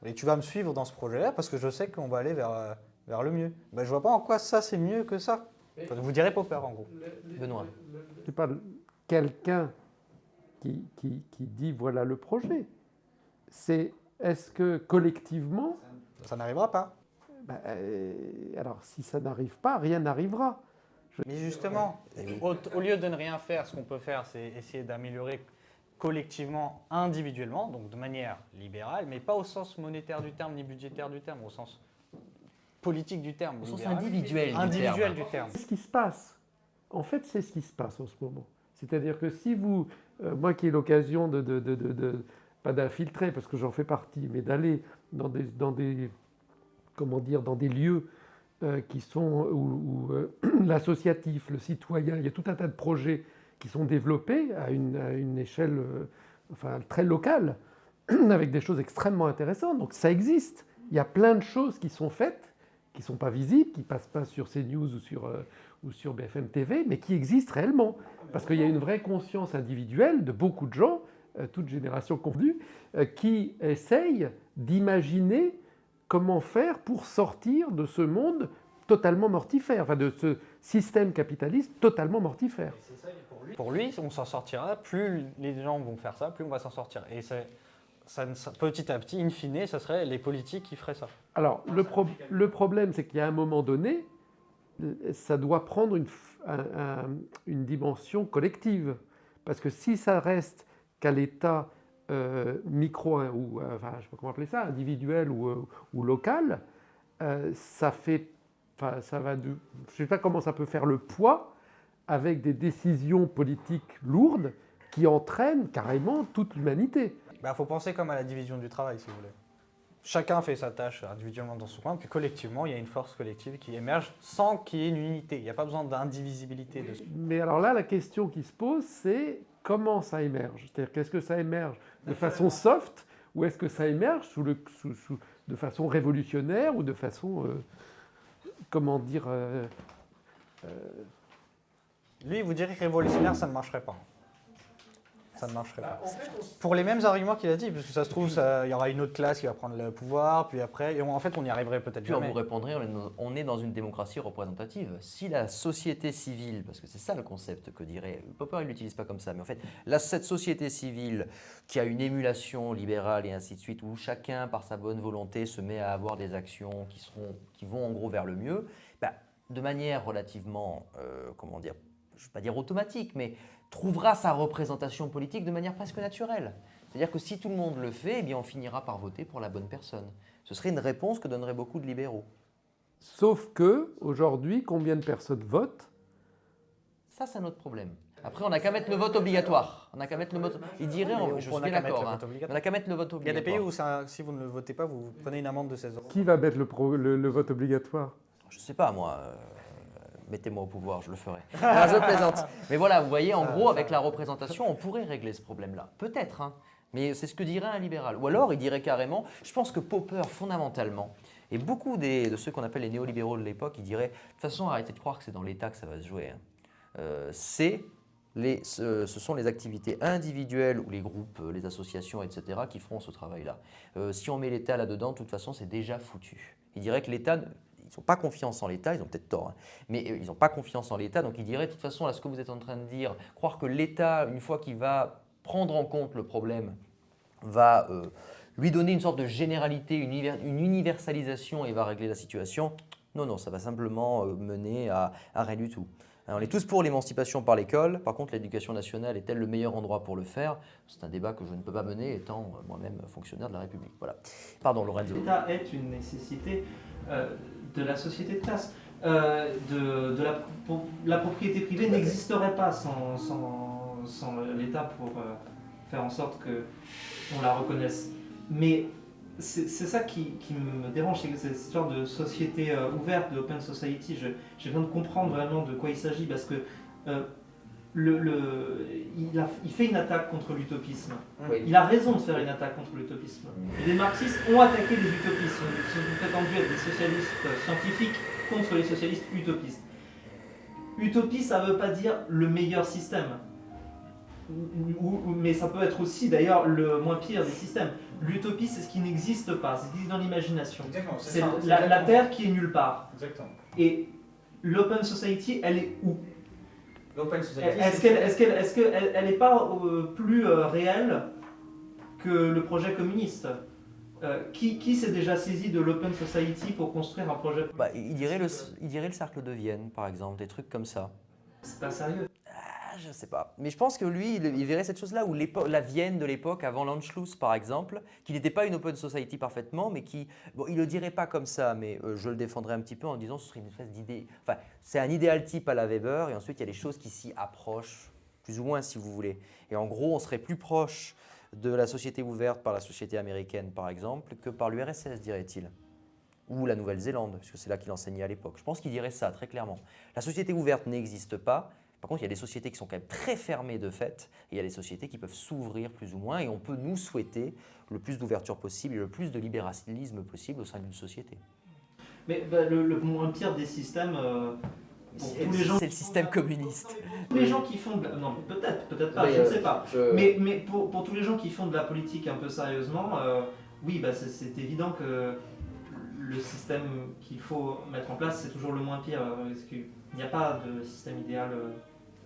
et tu vas me suivre dans ce projet-là parce que je sais qu'on va aller vers le mieux. Ben, je vois pas en quoi ça c'est mieux que ça. Enfin, vous direz Popper en gros. Benoît. C'est pas quelqu'un qui dit voilà le projet. C'est est-ce que collectivement, Ça n'arrivera pas. alors si ça n'arrive pas, rien n'arrivera. Mais justement, au lieu de ne rien faire, ce qu'on peut faire, c'est essayer d'améliorer collectivement, individuellement, donc de manière libérale, mais pas au sens monétaire du terme ni budgétaire du terme, au sens politique du terme. Au sens libéral. individuel Du terme. C'est ce qui se passe. En fait, c'est ce qui se passe en ce moment. C'est-à-dire que si vous, moi qui ai l'occasion pas d'infiltrer, parce que j'en fais partie, mais d'aller dans des lieux qui sont où l'associatif, le citoyen, il y a tout un tas de projets qui sont développés à une échelle très locale, avec des choses extrêmement intéressantes. Donc ça existe. Il y a plein de choses qui sont faites, qui ne sont pas visibles, qui ne passent pas sur CNews ou sur BFM TV, mais qui existent réellement. Parce qu'il y a une vraie conscience individuelle de beaucoup de gens, toutes générations confondues, qui essayent d'imaginer comment faire pour sortir de ce monde totalement mortifère, de ce système capitaliste totalement mortifère. Pour lui, on s'en sortira, plus les gens vont faire ça, plus on va s'en sortir. Et petit à petit, in fine, ce serait les politiques qui feraient ça. Alors, le problème, c'est qu'il y a un moment donné, ça doit prendre une dimension collective. Parce que si ça reste qu'à l'état micro, ou je ne sais pas comment appeler ça, individuel ou local, ça va je ne sais pas comment ça peut faire le poids avec des décisions politiques lourdes qui entraînent carrément toute l'humanité. Il faut penser comme à la division du travail, si vous voulez. Chacun fait sa tâche individuellement dans son coin, puis collectivement, il y a une force collective qui émerge sans qu'il y ait une unité. Il n'y a pas besoin d'indivisibilité de Mais alors là, la question qui se pose, c'est comment ça émerge? C'est-à-dire qu'est-ce que ça émerge de façon soft ou est-ce que ça émerge de façon révolutionnaire ou de façon, comment dire, Lui, vous direz que révolutionnaire, ça ne marcherait pas. Ça ne marcherait pas. Pour les mêmes arguments qu'il a dit, parce que ça se trouve, il y aura une autre classe qui va prendre le pouvoir, puis après, et en fait, on y arriverait peut-être Puis on jamais. vous répondrait, on est dans une démocratie représentative. Si la société civile, parce que c'est ça le concept que dirait Popper, il ne l'utilise pas comme ça, mais en fait, cette société civile qui a une émulation libérale et ainsi de suite, où chacun, par sa bonne volonté, se met à avoir des actions qui vont en gros vers le mieux, de manière relativement, comment dire, je ne vais pas dire automatique, mais trouvera sa représentation politique de manière presque naturelle. C'est-à-dire que si tout le monde le fait, eh bien on finira par voter pour la bonne personne. Ce serait une réponse que donneraient beaucoup de libéraux. sauf que aujourd'hui, combien de personnes votent? Ça, c'est un autre problème. Après, on n'a qu'à mettre le vote obligatoire. On n'a qu'à mettre le vote. Il dirait, je suis bien d'accord. On n'a qu'à mettre le vote Il y a obligatoire. des pays où si vous ne le votez pas, vous prenez une amende de 16 euros. Qui va mettre le vote obligatoire? Je sais pas, moi. Mettez-moi au pouvoir, je le ferai. Non, je plaisante. Mais voilà, vous voyez, en gros, avec la représentation, on pourrait régler ce problème-là. Peut-être, hein. Mais c'est ce que dirait un libéral. Ou alors, il dirait carrément, je pense que Popper, fondamentalement, et beaucoup de ceux qu'on appelle les néolibéraux de l'époque, ils diraient, de toute façon, arrêtez de croire que c'est dans l'État que ça va se jouer. Hein. Ce sont les activités individuelles ou les groupes, les associations, etc., qui feront ce travail-là. Si on met l'État là-dedans, de toute façon, c'est déjà foutu. Il dirait que l'État, ils n'ont pas confiance en l'État, ils ont peut-être tort, hein, mais ils n'ont pas confiance en l'État, donc il dirait, de toute façon, là, ce que vous êtes en train de dire, croire que l'État, une fois qu'il va prendre en compte le problème, va lui donner une sorte de généralité, une universalisation et va régler la situation, non, ça va simplement mener à rien du tout. On est tous pour l'émancipation par l'école. Par contre, l'éducation nationale est-elle le meilleur endroit pour le faire? C'est un débat que je ne peux pas mener étant moi-même fonctionnaire de la République. Voilà. Pardon, Lorenzo. L'État est une nécessité de la société de classe. La propriété privée n'existerait pas sans l'État pour faire en sorte qu'on la reconnaisse. Mais c'est ça qui me dérange, c'est cette histoire de société ouverte, de open society. J'ai besoin de comprendre vraiment de quoi il s'agit parce que il fait une attaque contre l'utopisme. Oui. Il a raison de faire une attaque contre l'utopisme. Et les marxistes ont attaqué les utopistes. Ils sont prétendus être des socialistes scientifiques contre les socialistes utopistes. Utopie, ça ne veut pas dire le meilleur système. Mais ça peut être aussi d'ailleurs le moins pire des systèmes. L'utopie, c'est ce qui n'existe pas, c'est ce qui existe dans l'imagination. Exactement, C'est la Terre qui est nulle part. Exactement. Et l'open society, elle est où? L'open society. Est-ce qu'elle n'est pas plus réelle que le projet communiste? Qui s'est déjà saisi de l'open society pour construire un projet? Il dirait le cercle de Vienne, par exemple, des trucs comme ça. C'est pas sérieux. Je ne sais pas. Mais je pense que lui, il verrait cette chose-là où la Vienne de l'époque, avant l'Anschluss par exemple, qui n'était pas une open society parfaitement, mais qui, il ne le dirait pas comme ça, mais je le défendrais un petit peu en disant que ce serait une espèce d'idée. Enfin, c'est un idéal type à la Weber, et ensuite il y a des choses qui s'y approchent, plus ou moins si vous voulez. Et en gros, on serait plus proche de la société ouverte par la société américaine par exemple, que par l'URSS, dirait-il. Ou la Nouvelle-Zélande, parce que c'est là qu'il enseignait à l'époque. Je pense qu'il dirait ça très clairement. La société ouverte n'existe pas. Par contre, il y a des sociétés qui sont quand même très fermées de fait, et il y a des sociétés qui peuvent s'ouvrir plus ou moins, et on peut nous souhaiter le plus d'ouverture possible et le plus de libéralisme possible au sein d'une société. Mais le moins pire des systèmes, pour tous les gens... C'est le système communiste. Tous les gens qui font de la... Non, peut-être pas, je ne sais pas. Mais pour tous les gens qui font de la politique un peu sérieusement, oui, c'est évident que le système qu'il faut mettre en place, c'est toujours le moins pire. Parce qu'il n'y a pas de système idéal,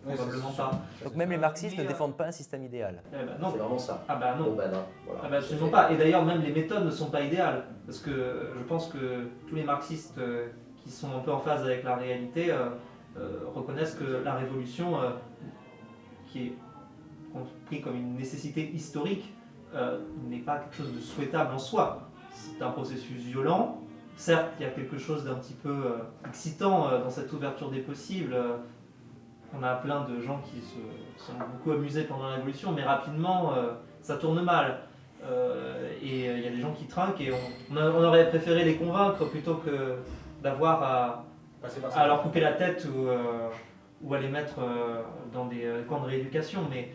probablement pas. Donc même les marxistes ne défendent pas un système idéal. Non. C'est vraiment ça. Ah bah non. Bon, non. Voilà. Absolument pas. Et d'ailleurs, même les méthodes ne sont pas idéales. Parce que je pense que tous les marxistes qui sont un peu en phase avec la réalité reconnaissent que la révolution, qui est compris comme une nécessité historique, n'est pas quelque chose de souhaitable en soi. C'est un processus violent. Certes, il y a quelque chose d'un petit peu excitant dans cette ouverture des possibles, On a plein de gens qui se sont beaucoup amusés pendant la Révolution, mais rapidement, ça tourne mal. Et il y a des gens qui trinquent et on aurait préféré les convaincre plutôt que d'avoir à leur couper la tête ou à les mettre dans des camps de rééducation. Mais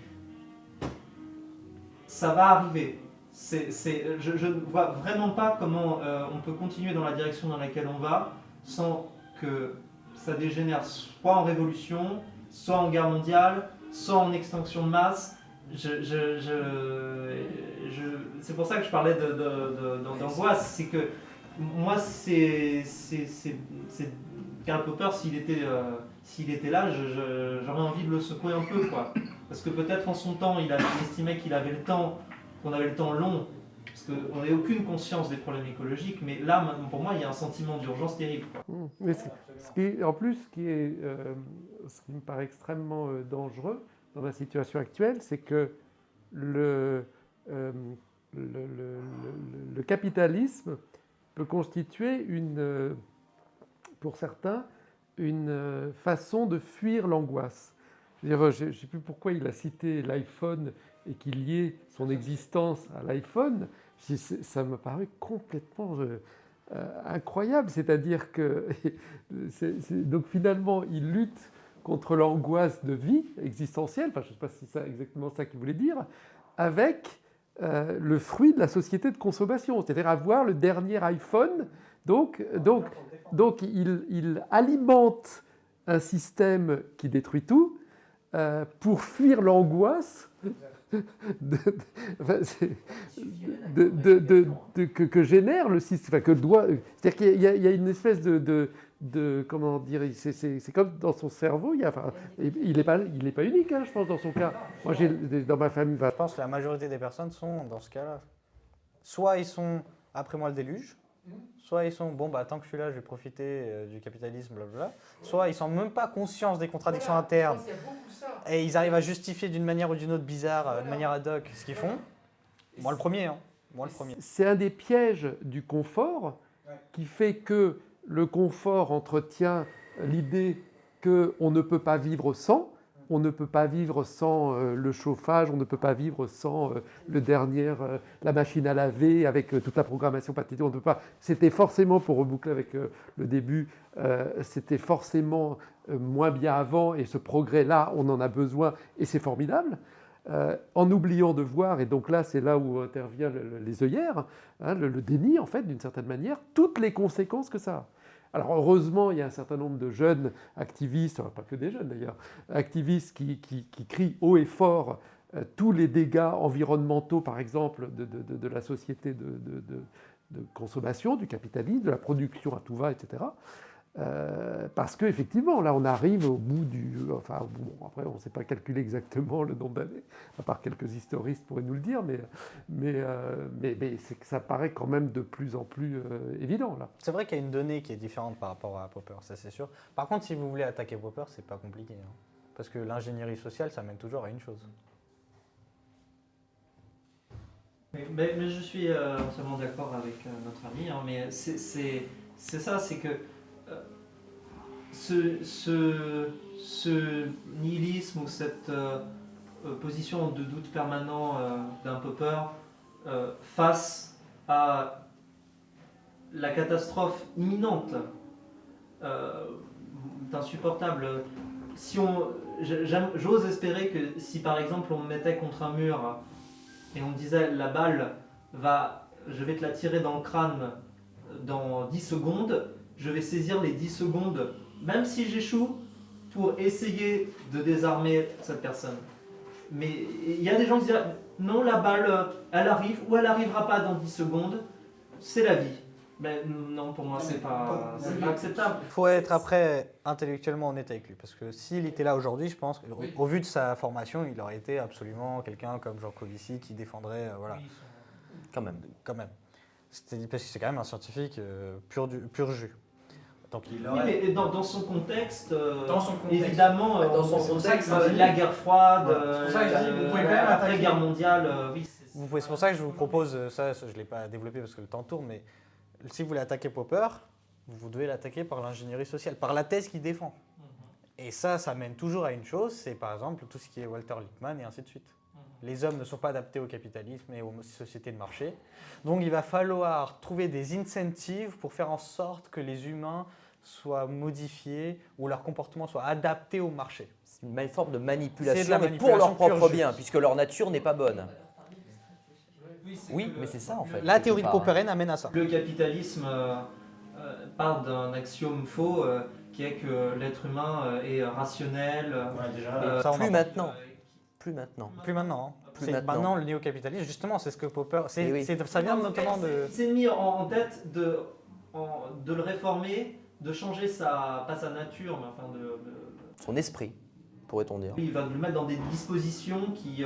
ça va arriver. Je ne vois vraiment pas comment on peut continuer dans la direction dans laquelle on va sans que ça dégénère soit en révolution, soit en guerre mondiale, soit en extinction de masse. C'est pour ça que je parlais d'angoisse. C'est que moi, Karl Popper, s'il était là, j'aurais envie de le secouer un peu, quoi. Parce que peut-être en son temps, il estimait qu'il avait le temps, qu'on avait le temps long, parce qu'on n'avait aucune conscience des problèmes écologiques, mais là, pour moi, il y a un sentiment d'urgence terrible, quoi. Mais en plus, ce qui me paraît extrêmement dangereux dans la situation actuelle, c'est que le capitalisme peut constituer pour certains une façon de fuir l'angoisse. Je ne sais plus pourquoi il a cité l'iPhone et qu'il liait son existence à l'iPhone. Ça me paraît complètement incroyable. C'est-à-dire que donc finalement, il lutte contre l'angoisse de vie existentielle, enfin je ne sais pas si c'est exactement ça qu'il voulait dire, avec le fruit de la société de consommation, c'est-à-dire avoir le dernier iPhone. Donc il alimente un système qui détruit tout pour fuir l'angoisse que génère le système. C'est-à-dire qu'il y a une espèce comment dire, c'est comme dans son cerveau, il n'est pas unique, hein, je pense, dans son cas. Moi, dans ma famille... Je pense que la majorité des personnes sont dans ce cas-là. Soit ils sont après moi le déluge, soit ils sont tant que je suis là, je vais profiter du capitalisme, blablabla. Soit ils sont même pas conscients des contradictions internes et ils arrivent à justifier d'une manière ou d'une autre bizarre, de manière ad hoc, ce qu'ils font. Moi le premier, hein. Moi le premier. C'est un des pièges du confort qui fait que le confort entretient l'idée qu'on ne peut pas vivre sans. On ne peut pas vivre sans le chauffage, on ne peut pas vivre sans la machine à laver, avec toute la programmation pathétique. On ne peut pas. C'était forcément, pour reboucler avec le début, c'était forcément moins bien avant, et ce progrès-là, on en a besoin, et c'est formidable. En oubliant de voir, et donc là, c'est là où intervient les œillères, hein, le déni, en fait, d'une certaine manière, toutes les conséquences que ça a. Alors heureusement, il y a un certain nombre de jeunes activistes, pas que des jeunes d'ailleurs, activistes qui crient haut et fort tous les dégâts environnementaux, par exemple, de la société de consommation, du capitalisme, de la production à tout va, etc. Parce qu'effectivement, là, on arrive au bout après, on ne sait pas calculer exactement le nombre d'années, à part quelques historistes pourraient nous le dire, mais c'est que ça paraît quand même de plus en plus évident, là. C'est vrai qu'il y a une donnée qui est différente par rapport à Popper, ça c'est sûr. Par contre, si vous voulez attaquer Popper, c'est pas compliqué, hein, parce que l'ingénierie sociale, ça mène toujours à une chose. Mais je suis entièrement d'accord avec notre ami, hein, mais c'est ça, c'est que ce nihilisme ou cette position de doute permanent d'un Popper face à la catastrophe imminente est insupportable. J'ose espérer que si par exemple on me mettait contre un mur et on me disait la balle je vais te la tirer dans le crâne dans 10 secondes, je vais saisir les 10 secondes, même si j'échoue, pour essayer de désarmer cette personne. Mais il y a des gens qui disent non, la balle, elle arrive ou elle n'arrivera pas dans 10 secondes, c'est la vie. Mais non, pour moi, c'est pas acceptable. Il faut être après intellectuellement honnête avec lui, parce que s'il était là aujourd'hui, je pense, au vu de sa formation, il aurait été absolument quelqu'un comme Jean Covici qui défendrait, voilà. Quand même. Parce que c'est quand même un scientifique pur jus. Donc, oui, mais dans son contexte, évidemment, la guerre froide, l'après-guerre mondiale, oui. C'est pour ça que je vous propose, ça je ne l'ai pas développé parce que le temps tourne, mais si vous voulez attaquer Popper, vous devez l'attaquer par l'ingénierie sociale, par la thèse qu'il défend. Et Et ça mène toujours à une chose, c'est par exemple tout ce qui est Walter Lippmann et ainsi de suite. Les hommes ne sont pas adaptés au capitalisme et aux sociétés de marché. Donc il va falloir trouver des incentives pour faire en sorte que les humains soient modifiés ou leur comportement soit adapté au marché. C'est une forme de manipulation, C'est de la mais pour manipulation leur propre pure bien, jus. puisque leur nature n'est pas bonne. Oui, que mais c'est ça en fait. La théorie de quelque part, Popperén amène à ça. Le capitalisme part d'un axiome faux qui est que l'être humain est rationnel. Ça, on en Plus parle. maintenant. Plus maintenant. Plus maintenant. Hein. Plus C'est maintenant. maintenant le néo-capitalisme, justement, c'est ce que Popper. Eh oui. Ça vient notamment de. C'est mis en tête de le réformer, de changer pas sa nature, mais enfin Son esprit, pourrait-on dire. il va le mettre dans des dispositions qui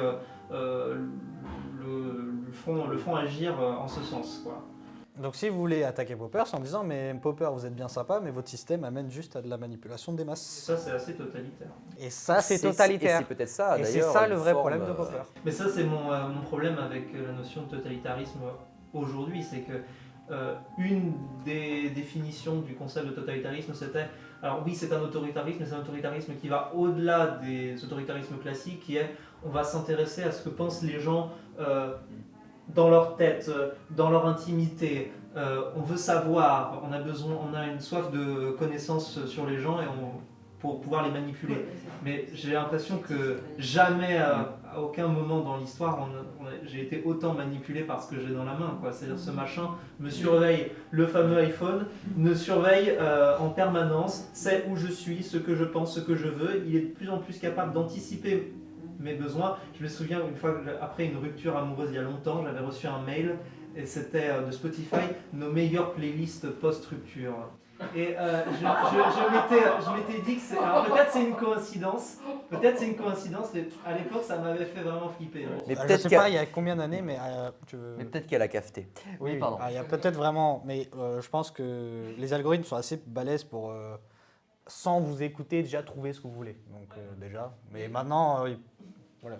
le font agir en ce sens, quoi. Donc si vous voulez attaquer Popper, c'est en disant mais Popper, vous êtes bien sympa, mais votre système amène juste à de la manipulation des Et masses. ça, c'est assez totalitaire. Et ça, c'est Et totalitaire. c'est peut-être ça, Et c'est d'ailleurs. ça une le vrai forme, problème de Popper. Mais ça, c'est mon problème avec la notion de totalitarisme aujourd'hui, c'est que une des définitions du concept de totalitarisme, c'était, alors oui, c'est un autoritarisme, mais c'est un autoritarisme qui va au-delà des autoritarismes classiques, qui est, on va s'intéresser à ce que pensent les gens dans leur tête, dans leur intimité. On veut savoir, on a une soif de connaissances sur les gens pour pouvoir les manipuler. Mais j'ai l'impression que jamais, à aucun moment dans l'histoire, j'ai été autant manipulé par ce que j'ai dans la main, quoi. C'est-à-dire ce machin me surveille, le fameux iPhone me surveille en permanence, sait où je suis, ce que je pense, ce que je veux. Il est de plus en plus capable d'anticiper mes besoins. Je me souviens une fois, après une rupture amoureuse il y a longtemps, j'avais reçu un mail et c'était de Spotify, nos meilleures playlists post-rupture. Et je m'étais dit que alors peut-être c'est une coïncidence, mais à l'époque ça m'avait fait vraiment flipper. Mais Je peut-être sais qu'elle pas il y a combien d'années, mais peut-être qu'elle a cafeté. Oui, pardon. il y a peut-être vraiment, mais je pense que les algorithmes sont assez balèzes pour, sans vous écouter, déjà trouver ce que vous voulez. Donc déjà, mais maintenant, voilà.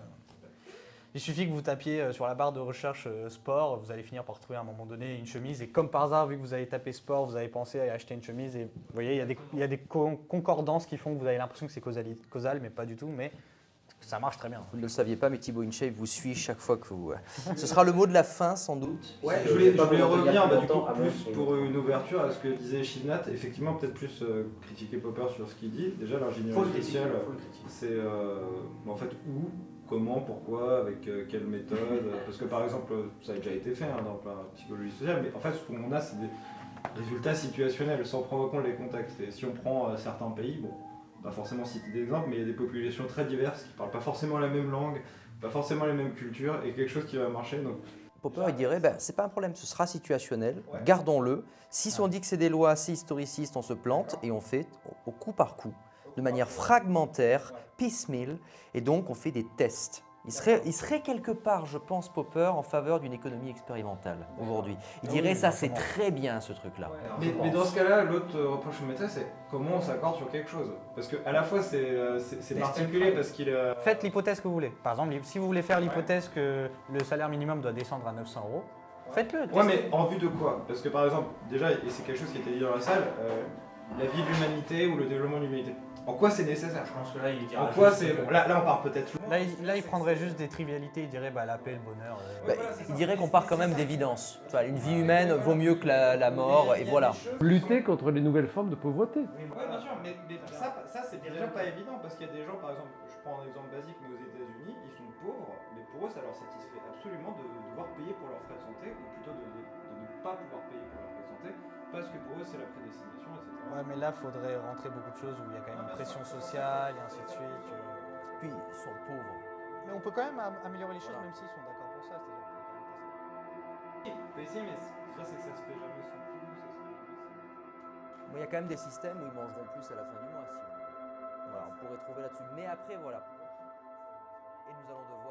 Il suffit que vous tapiez sur la barre de recherche sport, vous allez finir par trouver à un moment donné une chemise. Et comme par hasard, vu que vous avez tapé sport, vous avez pensé à acheter une chemise. Et vous voyez, il y a des concordances qui font que vous avez l'impression que c'est causal, mais pas du tout. Mais ça marche très bien. Vous ne le saviez pas, mais Thibaut InShape vous suit chaque fois que vous... Ce sera le mot de la fin, sans doute. Ouais, je voulais revenir du coup, plus pour une ouverture à ce que disait Shivnat. Effectivement, peut-être plus critiquer Popper sur ce qu'il dit. Déjà, l'ingénierie sociale, c'est en fait où, comment, pourquoi, avec quelle méthode. Parce que par exemple, ça a déjà été fait dans plein de psychologie sociale, mais en fait, ce qu'on a, c'est des résultats situationnels sans prendre en compte les contextes. Et si on prend certains pays, bon, pas forcément citer d'exemples, mais il y a des populations très diverses qui ne parlent pas forcément la même langue, pas forcément les mêmes cultures, et quelque chose qui va marcher. Donc, Popper, il dirait, c'est pas un problème, ce sera situationnel, Ouais. gardons-le. Si on dit que c'est des lois assez historicistes, on se plante et on fait au coup par coup, de manière fragmentaire, piecemeal, et donc on fait des tests. Il serait quelque part, je pense, Popper, en faveur d'une économie expérimentale aujourd'hui. Il dirait ça, c'est très bien ce truc-là. mais dans ce cas-là, l'autre reproche que je mettrais, c'est comment on s'accorde sur quelque chose. Parce qu'à la fois, c'est particulier parce qu'il est. Faites l'hypothèse que vous voulez. Par exemple, si vous voulez faire l'hypothèse que le salaire minimum doit descendre à 900 €, faites-le. Ouais, mais en vue de quoi? Parce que par exemple, déjà, et c'est quelque chose qui était dit dans la salle, la vie de l'humanité ou le développement de l'humanité. En quoi c'est nécessaire? Je pense que là, il dira. En quoi c'est. Bon, là, on part peut-être. Là, il prendrait juste des trivialités, il dirait la paix, le bonheur. Il dirait qu'on part quand même d'évidence. Tu vois, une vie humaine vaut mieux que la mort, et voilà. Lutter contre les nouvelles formes de pauvreté. Oui, bien sûr, mais ça c'est déjà pas évident parce qu'il y a des gens, par exemple, je prends un exemple basique, mais aux États-Unis, ils sont pauvres, mais pour eux, ça leur satisfait absolument de devoir payer pour leurs frais de santé, ou plutôt de ne pas pouvoir payer pour leurs frais de santé, parce que pour eux, c'est la prédestination, etc. Ouais, mais là, il faudrait rentrer beaucoup de choses où il y a quand même une pression sociale et ainsi de suite. Puis ils sont pauvres. Mais on peut quand même améliorer les choses, même s'ils sont d'accord pour ça. C'est-à-dire qu'on peut quand même Mais si, mais ça, c'est que ça se fait jamais sans tout, ça se fait jamais sans. Bon, il y a quand même des systèmes où ils mangeront plus à la fin du mois. Voilà, on pourrait trouver là-dessus. Mais après, voilà. Et nous allons devoir.